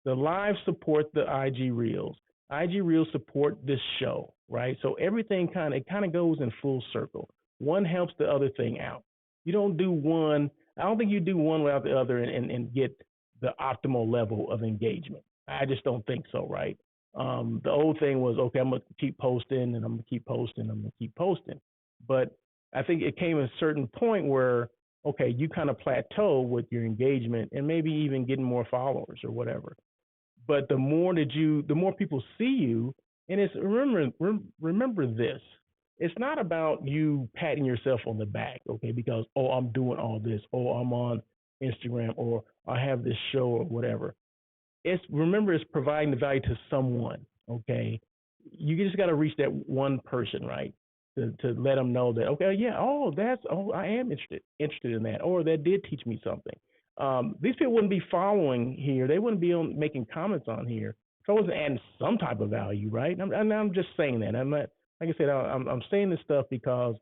The lives support the IG reels. IG reels support this show, right? So everything kind of goes in full circle. One helps the other thing out. You don't do one. I don't think you do one without the other and get the optimal level of engagement. I just don't think so, right? The old thing was, okay, I'm gonna keep posting and I'm gonna keep posting, I'm gonna keep posting. But I think it came a certain point where, okay, you kind of plateau with your engagement and maybe even getting more followers or whatever. But the more people see you, and it's remember this. It's not about you patting yourself on the back, okay? Because I'm doing all this, I'm on Instagram, or I have this show or whatever. It's providing the value to someone, okay? You just got to reach that one person, right? To let them know that, okay, yeah, I am interested in that, or that did teach me something. These people wouldn't be following here. They wouldn't be making comments on here if I wasn't adding some type of value, right? I'm just saying that. I'm not, like I said, I'm saying this stuff because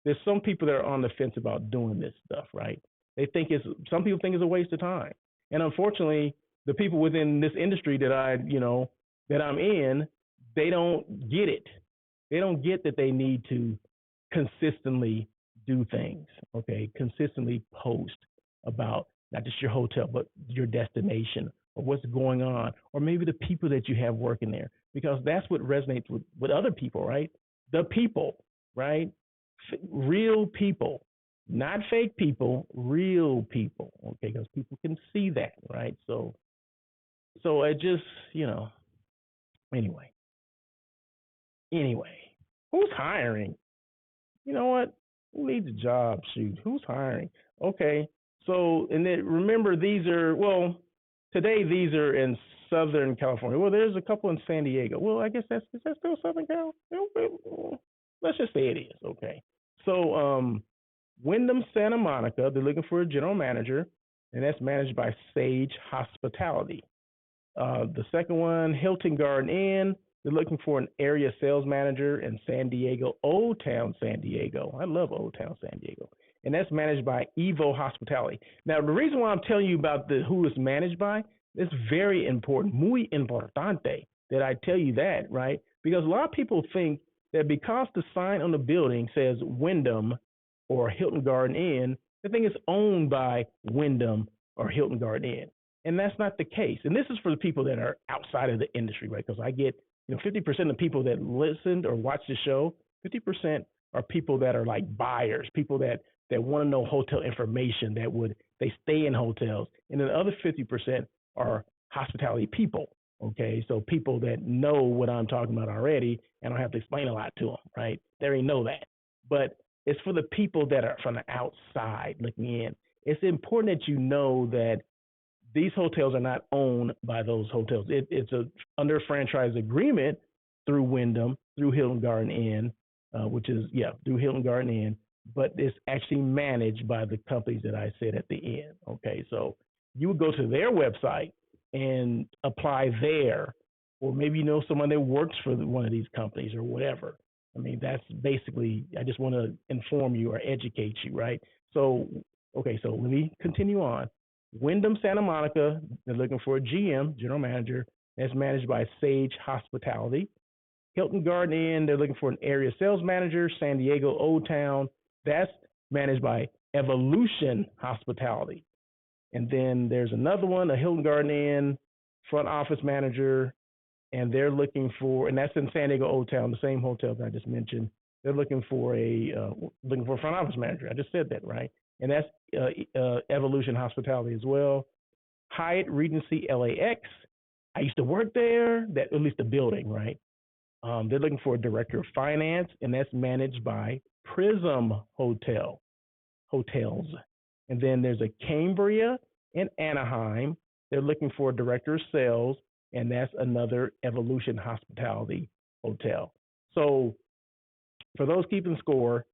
there's some people that are on the fence about doing this stuff, right? Some people think it's a waste of time, and unfortunately, the people within this industry that I'm in, they don't get it. They don't get that they need to consistently do things, okay? Consistently post about not just your hotel, but your destination or what's going on, or maybe the people that you have working there, because that's what resonates with other people, right? The people, right? Real people, not fake people, real people, okay? Because people can see that, right? So I just, anyway, anyway, who's hiring? You know what? Who needs a job? Shoot, who's hiring? Okay, so and then remember today these are in Southern California. Well, there's a couple in San Diego. Well, I guess is that still Southern Cal? Let's just say it is. Okay, so Wyndham Santa Monica, they're looking for a general manager, and that's managed by Sage Hospitality. The second one, Hilton Garden Inn. They're looking for an area sales manager in San Diego, Old Town San Diego. I love Old Town San Diego. And that's managed by Evo Hospitality. Now, the reason why I'm telling you about who it's managed by, it's very important, muy importante, that I tell you that, right? Because a lot of people think that because the sign on the building says Wyndham or Hilton Garden Inn, they think it's owned by Wyndham or Hilton Garden Inn. And that's not the case. And this is for the people that are outside of the industry, right? Because I get 50% of people that listened or watch the show, 50% are people that are like buyers, people that want to know hotel information, they stay in hotels. And then the other 50% are hospitality people, okay? So people that know what I'm talking about already, and I don't have to explain a lot to them, right? They already know that. But it's for the people that are from the outside looking in. It's important that you know that these hotels are not owned by those hotels. It's under a franchise agreement through Wyndham, through Hilton Garden Inn, through Hilton Garden Inn, but it's actually managed by the companies that I said at the end. Okay, so you would go to their website and apply there, or maybe you know someone that works for one of these companies or whatever. I mean, that's basically, I just want to inform you or educate you, right? So let me continue on. Wyndham Santa Monica, they're looking for a GM, general manager, that's managed by Sage Hospitality. Hilton Garden Inn, they're looking for an area sales manager. San Diego Old Town, that's managed by Evolution Hospitality. And then there's another one, a Hilton Garden Inn front office manager, and they're looking for, and that's in San Diego Old Town, the same hotel that I just mentioned. They're looking for a front office manager. I just said that, right? And that's Evolution Hospitality as well. Hyatt Regency LAX. I used to work there, at least the building, right? They're looking for a director of finance, and that's managed by Prism Hotels. And then there's a Cambria in Anaheim. They're looking for a director of sales, and that's another Evolution Hospitality hotel. So for those keeping score,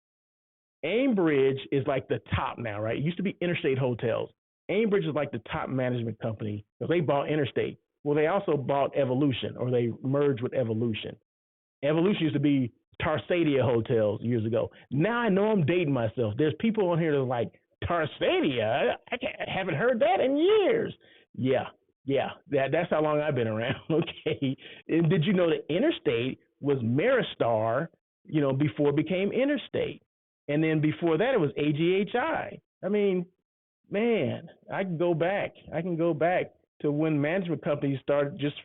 Aimbridge is like the top now, right? It used to be Interstate Hotels. Aimbridge is like the top management company because they bought Interstate. Well, they also bought Evolution, or they merged with Evolution. Evolution used to be Tarsadia Hotels years ago. Now I know I'm dating myself. There's people on here that are like, Tarsadia? I haven't heard that in years. Yeah, that's how long I've been around. Okay. And did you know that Interstate was Maristar, before it became Interstate? And then before that, it was AGHI. I mean, man, I can go back to when management companies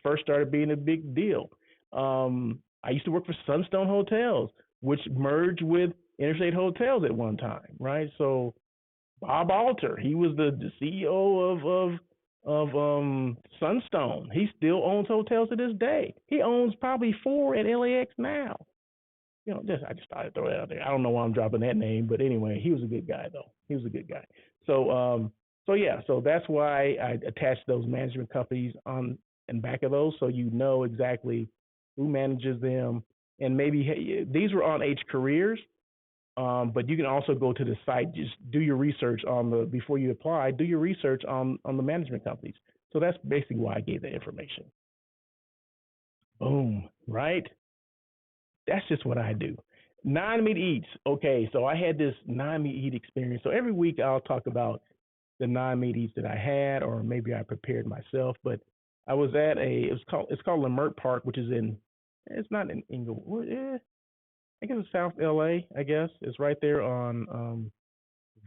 first started being a big deal. I used to work for Sunstone Hotels, which merged with Interstate Hotels at one time, right? So Bob Alter, he was the CEO of Sunstone. He still owns hotels to this day. He owns probably four at LAX now. I just started throwing it out there. I don't know why I'm dropping that name, but anyway, he was a good guy though. He was a good guy. So yeah, so that's why I attached those management companies on and back of those, so you know exactly who manages them, and maybe these were on H Careers, but you can also go to the site, just do your research on the before you apply. Do your research on the management companies. So that's basically why I gave that information. Boom, right? That's just what I do. Non-meat eats. Okay, so I had this non-meat eat experience. So every week I'll talk about the non-meat eats that I had, or maybe I prepared myself. But I was at it's called Lamert Park, which is it's not in Inglewood. I guess it's South LA. I guess it's right there on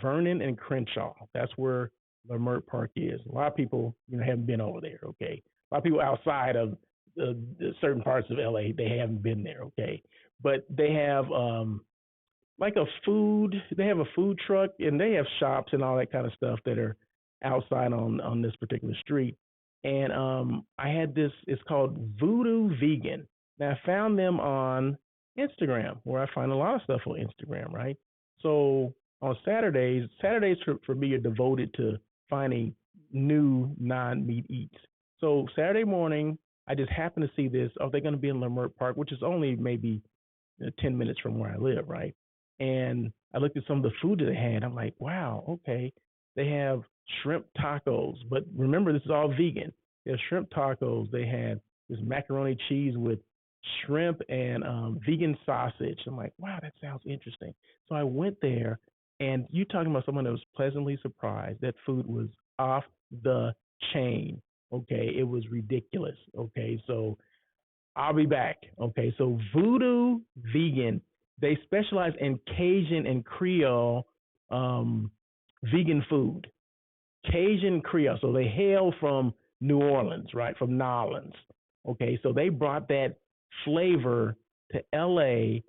Vernon and Crenshaw. That's where Lamert Park is. A lot of people, haven't been over there. Okay, a lot of people outside of the certain parts of LA, they haven't been there. Okay, but they have like they have a food truck, and they have shops and all that kind of stuff that are outside on this particular street. And I had this. It's called Voodoo Vegan. Now I found them on Instagram, where I find a lot of stuff on Instagram, right? So on Saturdays for me are devoted to finding new non-meat eats. So Saturday morning, I just happened to see this. Oh, they're going to be in Lamert Park, which is only maybe 10 minutes from where I live, right? And I looked at some of the food that they had. I'm like, wow, okay. They have shrimp tacos, but remember, this is all vegan. They have shrimp tacos. They had this macaroni cheese with shrimp and vegan sausage. I'm like, wow, that sounds interesting. So I went there, and you talking about someone that was pleasantly surprised. That food was off the chain. Okay, it was ridiculous. Okay, so I'll be back. Okay, so Voodoo Vegan, they specialize in Cajun and Creole vegan food. Cajun Creole. So they hail from New Orleans, right? From Nolans. Okay, so they brought that flavor to LA,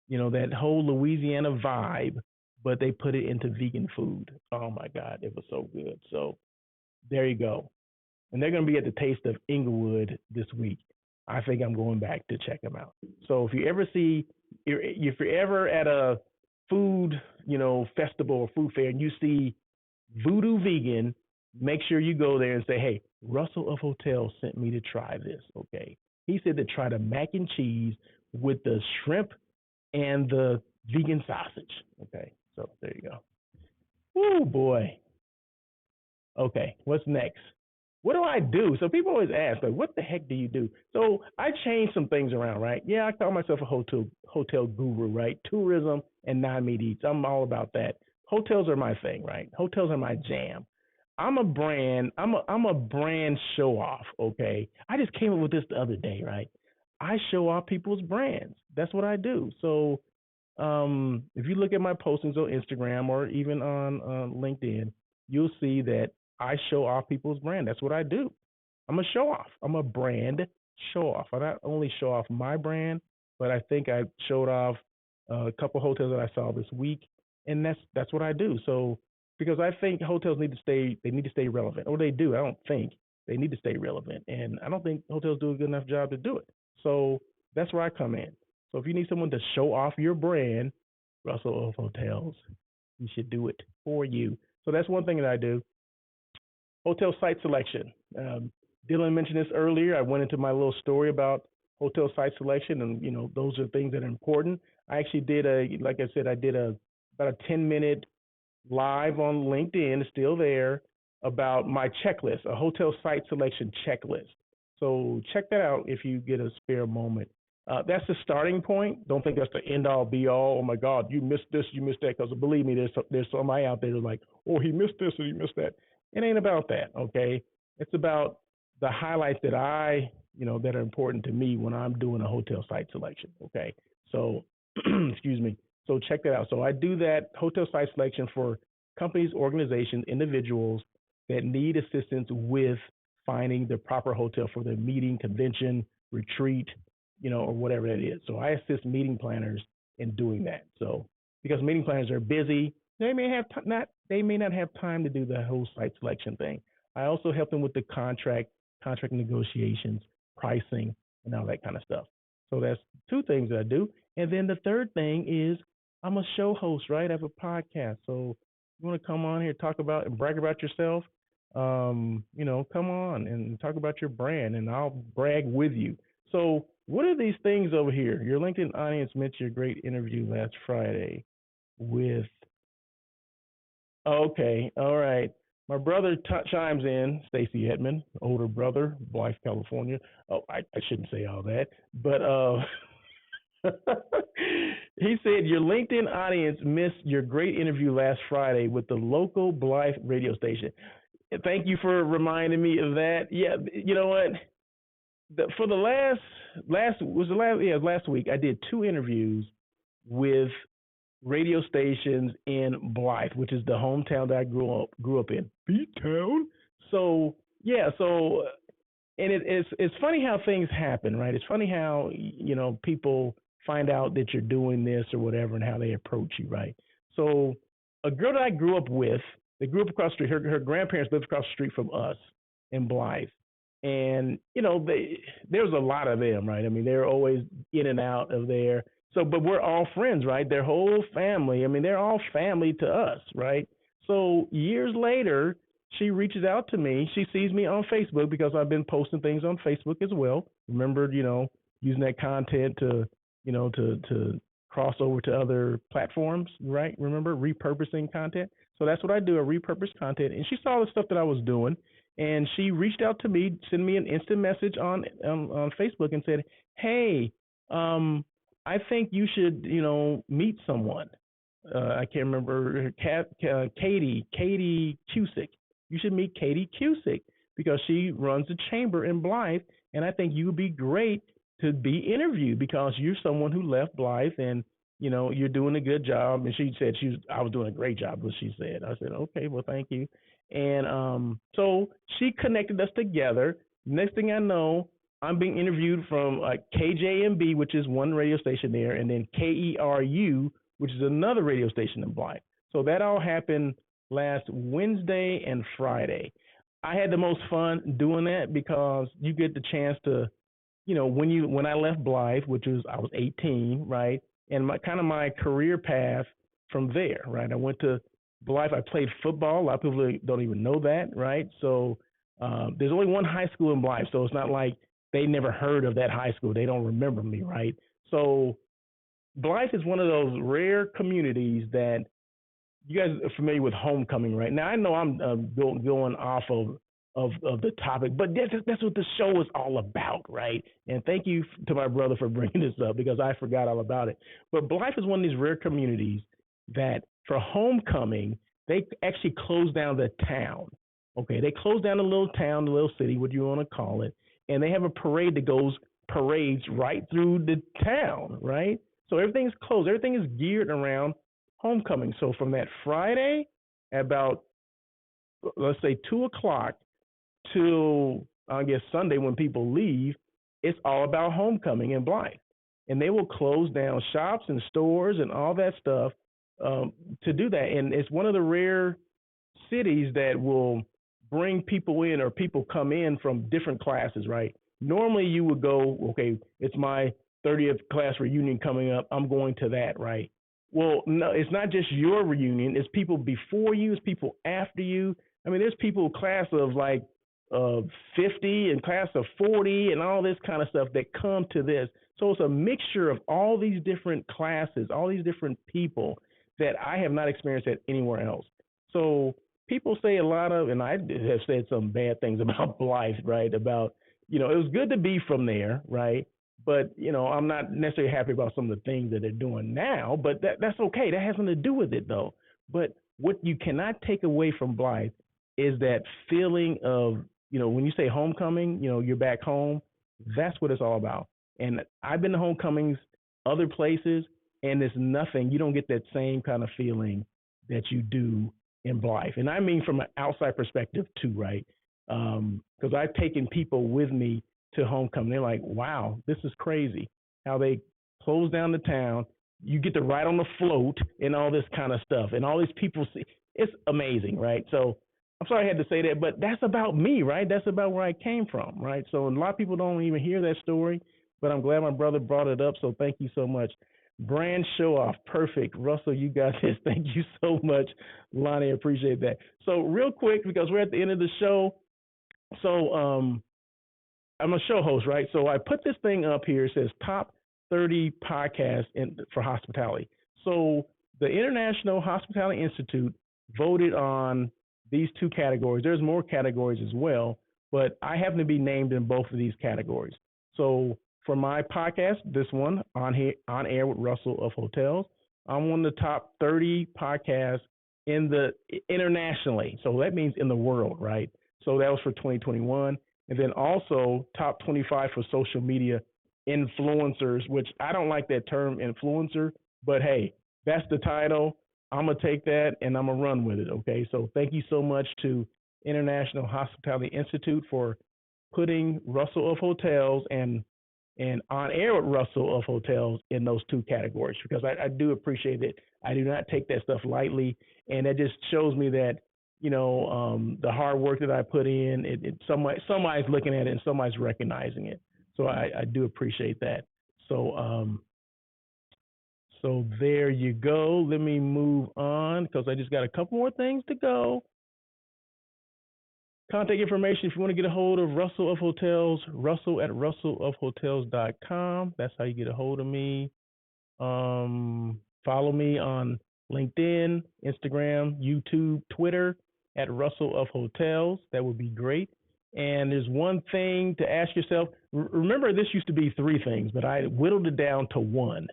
that whole Louisiana vibe, but they put it into vegan food. Oh my God, it was so good. So there you go. And they're going to be at the Taste of Inglewood this week. I think I'm going back to check them out. So if you're ever at a food, festival or food fair, and you see Voodoo Vegan, make sure you go there and say, hey, Russell of Hotel sent me to try this. Okay. He said to try the mac and cheese with the shrimp and the vegan sausage. Okay. So there you go. Oh boy. Okay. What's next? What do I do? So people always ask, like, what the heck do you do? So I changed some things around, right? Yeah, I call myself a hotel guru, right? Tourism and non-meat eats. I'm all about that. Hotels are my thing, right? Hotels are my jam. I'm a brand. I'm a brand show off. Okay, I just came up with this the other day, right? I show off people's brands. That's what I do. So if you look at my postings on Instagram or even on LinkedIn, you'll see that I show off people's brand. That's what I do. I'm a show off. I'm a brand show off. I not only show off my brand, but I think I showed off a couple hotels that I saw this week, and that's what I do. So because I think hotels need to stay relevant, or they do. I don't think they need to stay relevant, and I don't think hotels do a good enough job to do it. So that's where I come in. So if you need someone to show off your brand, Russell of Hotels, he should do it for you. So that's one thing that I do. Hotel site selection. Dylan mentioned this earlier. I went into my little story about hotel site selection, and those are things that are important. I actually did like I said, I did about a 10-minute live on LinkedIn, still there, about my checklist, a hotel site selection checklist. So check that out if you get a spare moment. That's the starting point. Don't think that's the end all be all. Oh my God, you missed this, you missed that. Because believe me, there's somebody out there that's like, oh, he missed this and he missed that. It ain't about that, okay? It's about the highlights that that are important to me when I'm doing a hotel site selection, okay? So, excuse me. So check that out. So I do that hotel site selection for companies, organizations, individuals that need assistance with finding the proper hotel for their meeting, convention, retreat, or whatever that is. So I assist meeting planners in doing that. So because meeting planners are busy. They may not have time to do the whole site selection thing. I also help them with the contract negotiations, pricing, and all that kind of stuff. So that's two things that I do. And then the third thing is I'm a show host, right? I have a podcast. So you want to come on here, talk about and brag about yourself, come on and talk about your brand, and I'll brag with you. So, what are these things over here? Your LinkedIn audience mentioned your great interview last Friday with. Okay, all right. My brother chimes in, Stacy Edmond, older brother, Blythe, California. Oh, I shouldn't say all that, but he said your LinkedIn audience missed your great interview last Friday with the local Blythe radio station. Thank you for reminding me of that. Yeah, you know what? For the last week, I did two interviews with radio stations in Blythe, which is the hometown that I grew up in. B-town. So yeah, and it's funny how things happen, right? It's funny how people find out that you're doing this or whatever, and how they approach you, right? So a girl that I grew up with, they grew up across the street. Her grandparents lived across the street from us in Blythe, and there was a lot of them, right? I mean, they're always in and out of there. So, but we're all friends, right? Their whole family. I mean, they're all family to us, right? So years later, she reaches out to me. She sees me on Facebook because I've been posting things on Facebook as well. Remember, using that content to, to cross over to other platforms, right? Remember repurposing content. So that's what I do. I repurpose content. And she saw the stuff that I was doing, and she reached out to me, sent me an instant message on Facebook, and said, "Hey, I think you should, meet someone. I can't remember her Katie Cusick. You should meet Katie Cusick because she runs a chamber in Blythe, and I think you would be great to be interviewed because you're someone who left Blythe, and you're doing a good job." And she said I was doing a great job, what she said. I said, okay, well, thank you. And so she connected us together. Next thing I know, I'm being interviewed from KJMB, which is one radio station there, and then KERU, which is another radio station in Blythe. So that all happened last Wednesday and Friday. I had the most fun doing that because you get the chance to, when I left Blythe, I was 18, right, and my career path from there, right. I went to Blythe. I played football. A lot of people don't even know that, right? So there's only one high school in Blythe, so it's not like they never heard of that high school. They don't remember me, right? So Blythe is one of those rare communities that you guys are familiar with homecoming, right? Now I know I'm going off of the topic, but that's what the show is all about, right? And thank you to my brother for bringing this up because I forgot all about it. But Blythe is one of these rare communities that for homecoming they actually close down the town. Okay, they close down the little town, the little city, what you want to call it, and they have a parade that parades right through the town, right? So everything's closed. Everything is geared around homecoming. So from that Friday at about, let's say, 2 o'clock till, I guess, Sunday when people leave, it's all about homecoming in Blythe. And they will close down shops and stores and all that stuff to do that. And it's one of the rare cities that will bring people in, or people come in from different classes, right? Normally you would go, okay, it's my 30th class reunion coming up, I'm going to that, right? Well, no, it's not just your reunion. It's people before you, it's people after you. I mean, there's people class of like 50 and class of 40 and all this kind of stuff that come to this. So it's a mixture of all these different classes, all these different people that I have not experienced at anywhere else. So people say a lot of, and I have said some bad things about Blythe, right? About, it was good to be from there, right? But, I'm not necessarily happy about some of the things that they're doing now, but that's okay. That has nothing to do with it, though. But what you cannot take away from Blythe is that feeling of, when you say homecoming, you're back home. That's what it's all about. And I've been to homecomings other places, and it's nothing. You don't get that same kind of feeling that you do in Blythe. And I mean from an outside perspective too, right? Because I've taken people with me to homecoming. They're like, wow, this is crazy how they close down the town you get to ride on the float and all this kind of stuff, and all these people see. It's amazing, right? So I'm sorry I had to say that, but that's about me, right? That's about where I came from, right? So a lot of people don't even hear that story, but I'm glad my brother brought it up. So thank you so much. Brand show off, perfect. Russell, you got this. Thank you so much, Lonnie. Appreciate that. So real quick, because we're at the end of the show, so I'm a show host, right? So I put this thing up here. It says top 30 podcasts for hospitality. So the International Hospitality Institute voted on these two categories. There's more categories as well, but I happen to be named in both of these categories. So for my podcast, this one on air with Russell of Hotels, I'm one of the top 30 podcasts in the internationally. So that means in the world, right? So that was for 2021. And then also top 25 for social media influencers, which I don't like that term influencer, but hey, that's the title. I'm going to take that and I'm going to run with it. Okay. So thank you so much to International Hospitality Institute for putting Russell of Hotels and on air with Russell of Hotels in those two categories, because I do appreciate it. I do not take that stuff lightly. And that just shows me that, the hard work that I put in, somebody's looking at it and somebody's recognizing it. So I do appreciate that. So so there you go. Let me move on because I just got a couple more things to go. Contact information if you want to get a hold of Russell of Hotels, Russell at russellofhotels.com. That's how you get a hold of me. Follow me on LinkedIn, Instagram, YouTube, Twitter at Russell of Hotels. That would be great. And there's one thing to ask yourself. Remember, this used to be three things, but I whittled it down to one.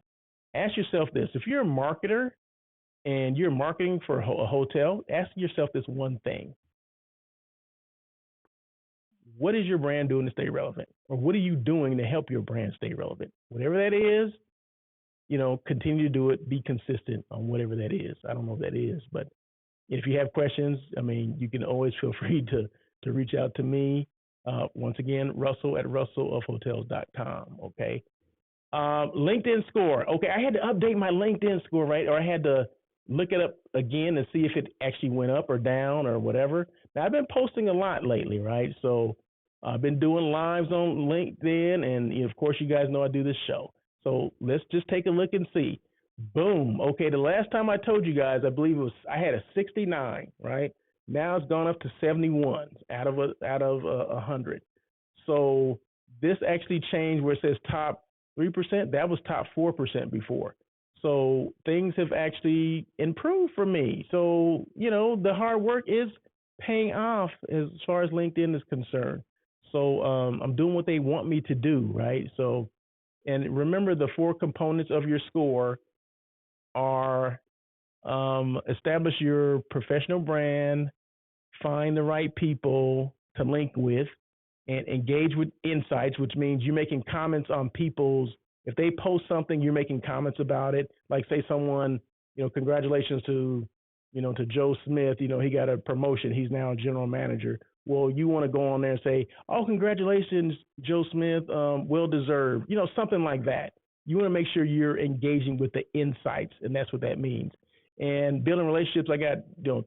Ask yourself this. If you're a marketer and you're marketing for a hotel, ask yourself this one thing. What is your brand doing to stay relevant? Or what are you doing to help your brand stay relevant? Whatever that is, continue to do it. Be consistent on whatever that is. I don't know what that is, but if you have questions, you can always feel free to reach out to me. Once again, Russell at russellofhotels.com. Okay. LinkedIn score. Okay, I had to update my LinkedIn score, right? Or I had to look it up again and see if it actually went up or down or whatever. Now, I've been posting a lot lately, right? So I've been doing lives on LinkedIn, and of course, you guys know I do this show. So let's just take a look and see. Boom. Okay, the last time I told you guys, I believe I had a 69, right? Now it's gone up to 71 out of 100. So this actually changed where it says top 3%. That was top 4% before. So things have actually improved for me. So, the hard work is paying off as far as LinkedIn is concerned. So I'm doing what they want me to do, right? So, and remember, the 4 components of your score are establish your professional brand, find the right people to link with, and engage with insights, which means you're making comments on people's, if they post something, you're making comments about it. Like say someone, congratulations to Joe Smith, he got a promotion. He's now a general manager. Well, you want to go on there and say, oh, congratulations, Joe Smith, well deserved, something like that. You want to make sure you're engaging with the insights, and that's what that means. And building relationships, I got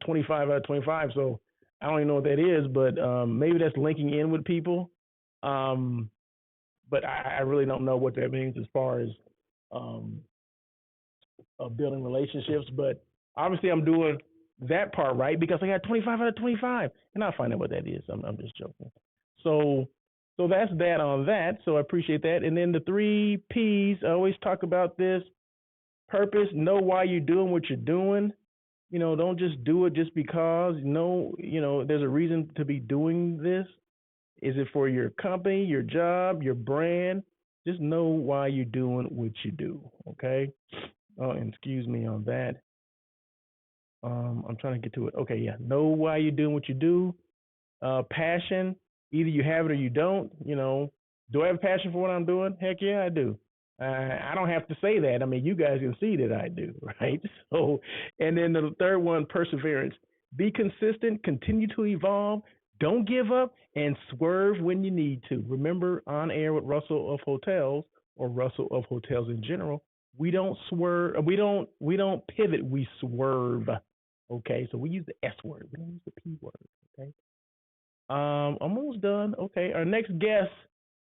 25 out of 25, so I don't even know what that is, but maybe that's linking in with people. But I really don't know what that means as far as building relationships. But obviously, I'm doing that part right because I got 25 out of 25, and I'll find out what that is. I'm just joking. So that's that on that. So I appreciate that. And then the 3 P's, I always talk about this: purpose, know why you're doing what you're doing. Don't just do it just because. There's a reason to be doing this. Is it for your company, your job, your brand? Just know why you're doing what you do, okay? Oh, and excuse me on that. I'm trying to get to it. Okay, yeah. Know why you're doing what you do. Passion, either you have it or you don't. Do I have passion for what I'm doing? Heck yeah, I do. I don't have to say that. You guys can see that I do, right? So, and then the third one, perseverance. Be consistent, continue to evolve, don't give up, and swerve when you need to. Remember, on air with Russell of Hotels, or Russell of Hotels in general, We don't swerve. We don't pivot. We swerve. Okay, so we use the S word. We don't use the P word. Okay. Almost done. Okay, our next guest,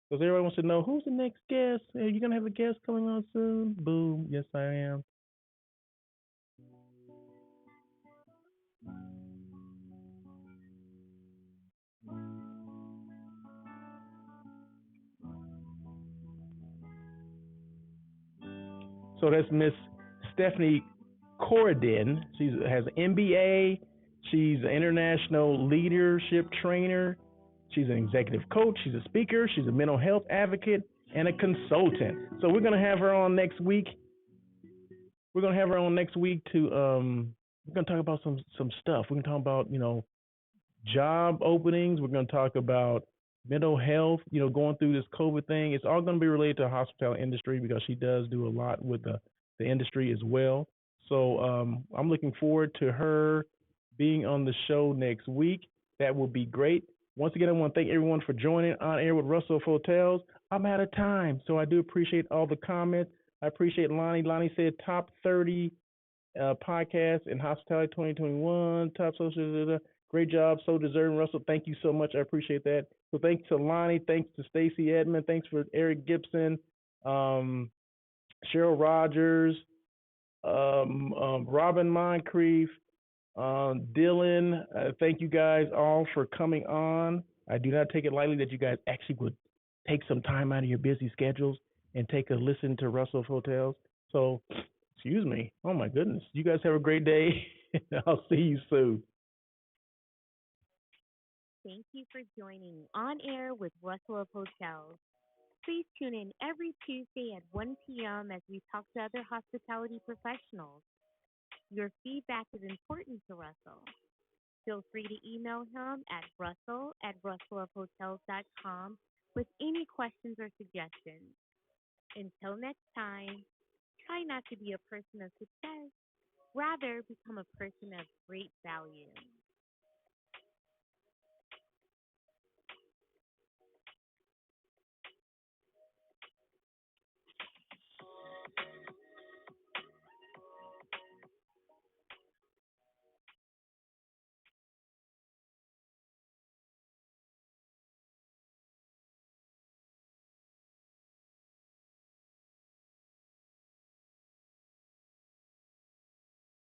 because everyone wants to know who's the next guest. Are you gonna have a guest coming on soon? Boom. Yes, I am. So that's Miss Stephanie Corridon. She has an MBA. She's an international leadership trainer. She's an executive coach. She's a speaker. She's a mental health advocate and a consultant. So we're gonna have her on next week. We're gonna have her on next week to we're gonna talk about some stuff. We're gonna talk about job openings. We're gonna talk about mental health. Going through this COVID thing. It's all gonna be related to the hospitality industry because she does do a lot with the industry as well. So I'm looking forward to her being on the show next week. That will be great. Once again, I want to thank everyone for joining on air with Russell Hotels. I'm out of time, so I do appreciate all the comments. I appreciate Lonnie. Lonnie said top 30 podcast in hospitality 2021, top social. Da, da, da. Great job, so deserving, Russell. Thank you so much. I appreciate that. So thanks to Lonnie, thanks to Stacy Edmond, thanks for Eric Gibson, um, Cheryl Rogers, Robin Moncrief, Dylan. Thank you guys all for coming on. I do not take it lightly that you guys actually would take some time out of your busy schedules and take a listen to Russell Hotels. So, excuse me. Oh my goodness. You guys have a great day. I'll see you soon. Thank you for joining On Air with Russell of Hotels. Please tune in every Tuesday at 1 p.m. as we talk to other hospitality professionals. Your feedback is important to Russell. Feel free to email him at russell@russellofhotels.com with any questions or suggestions. Until next time, try not to be a person of success, rather become a person of great value.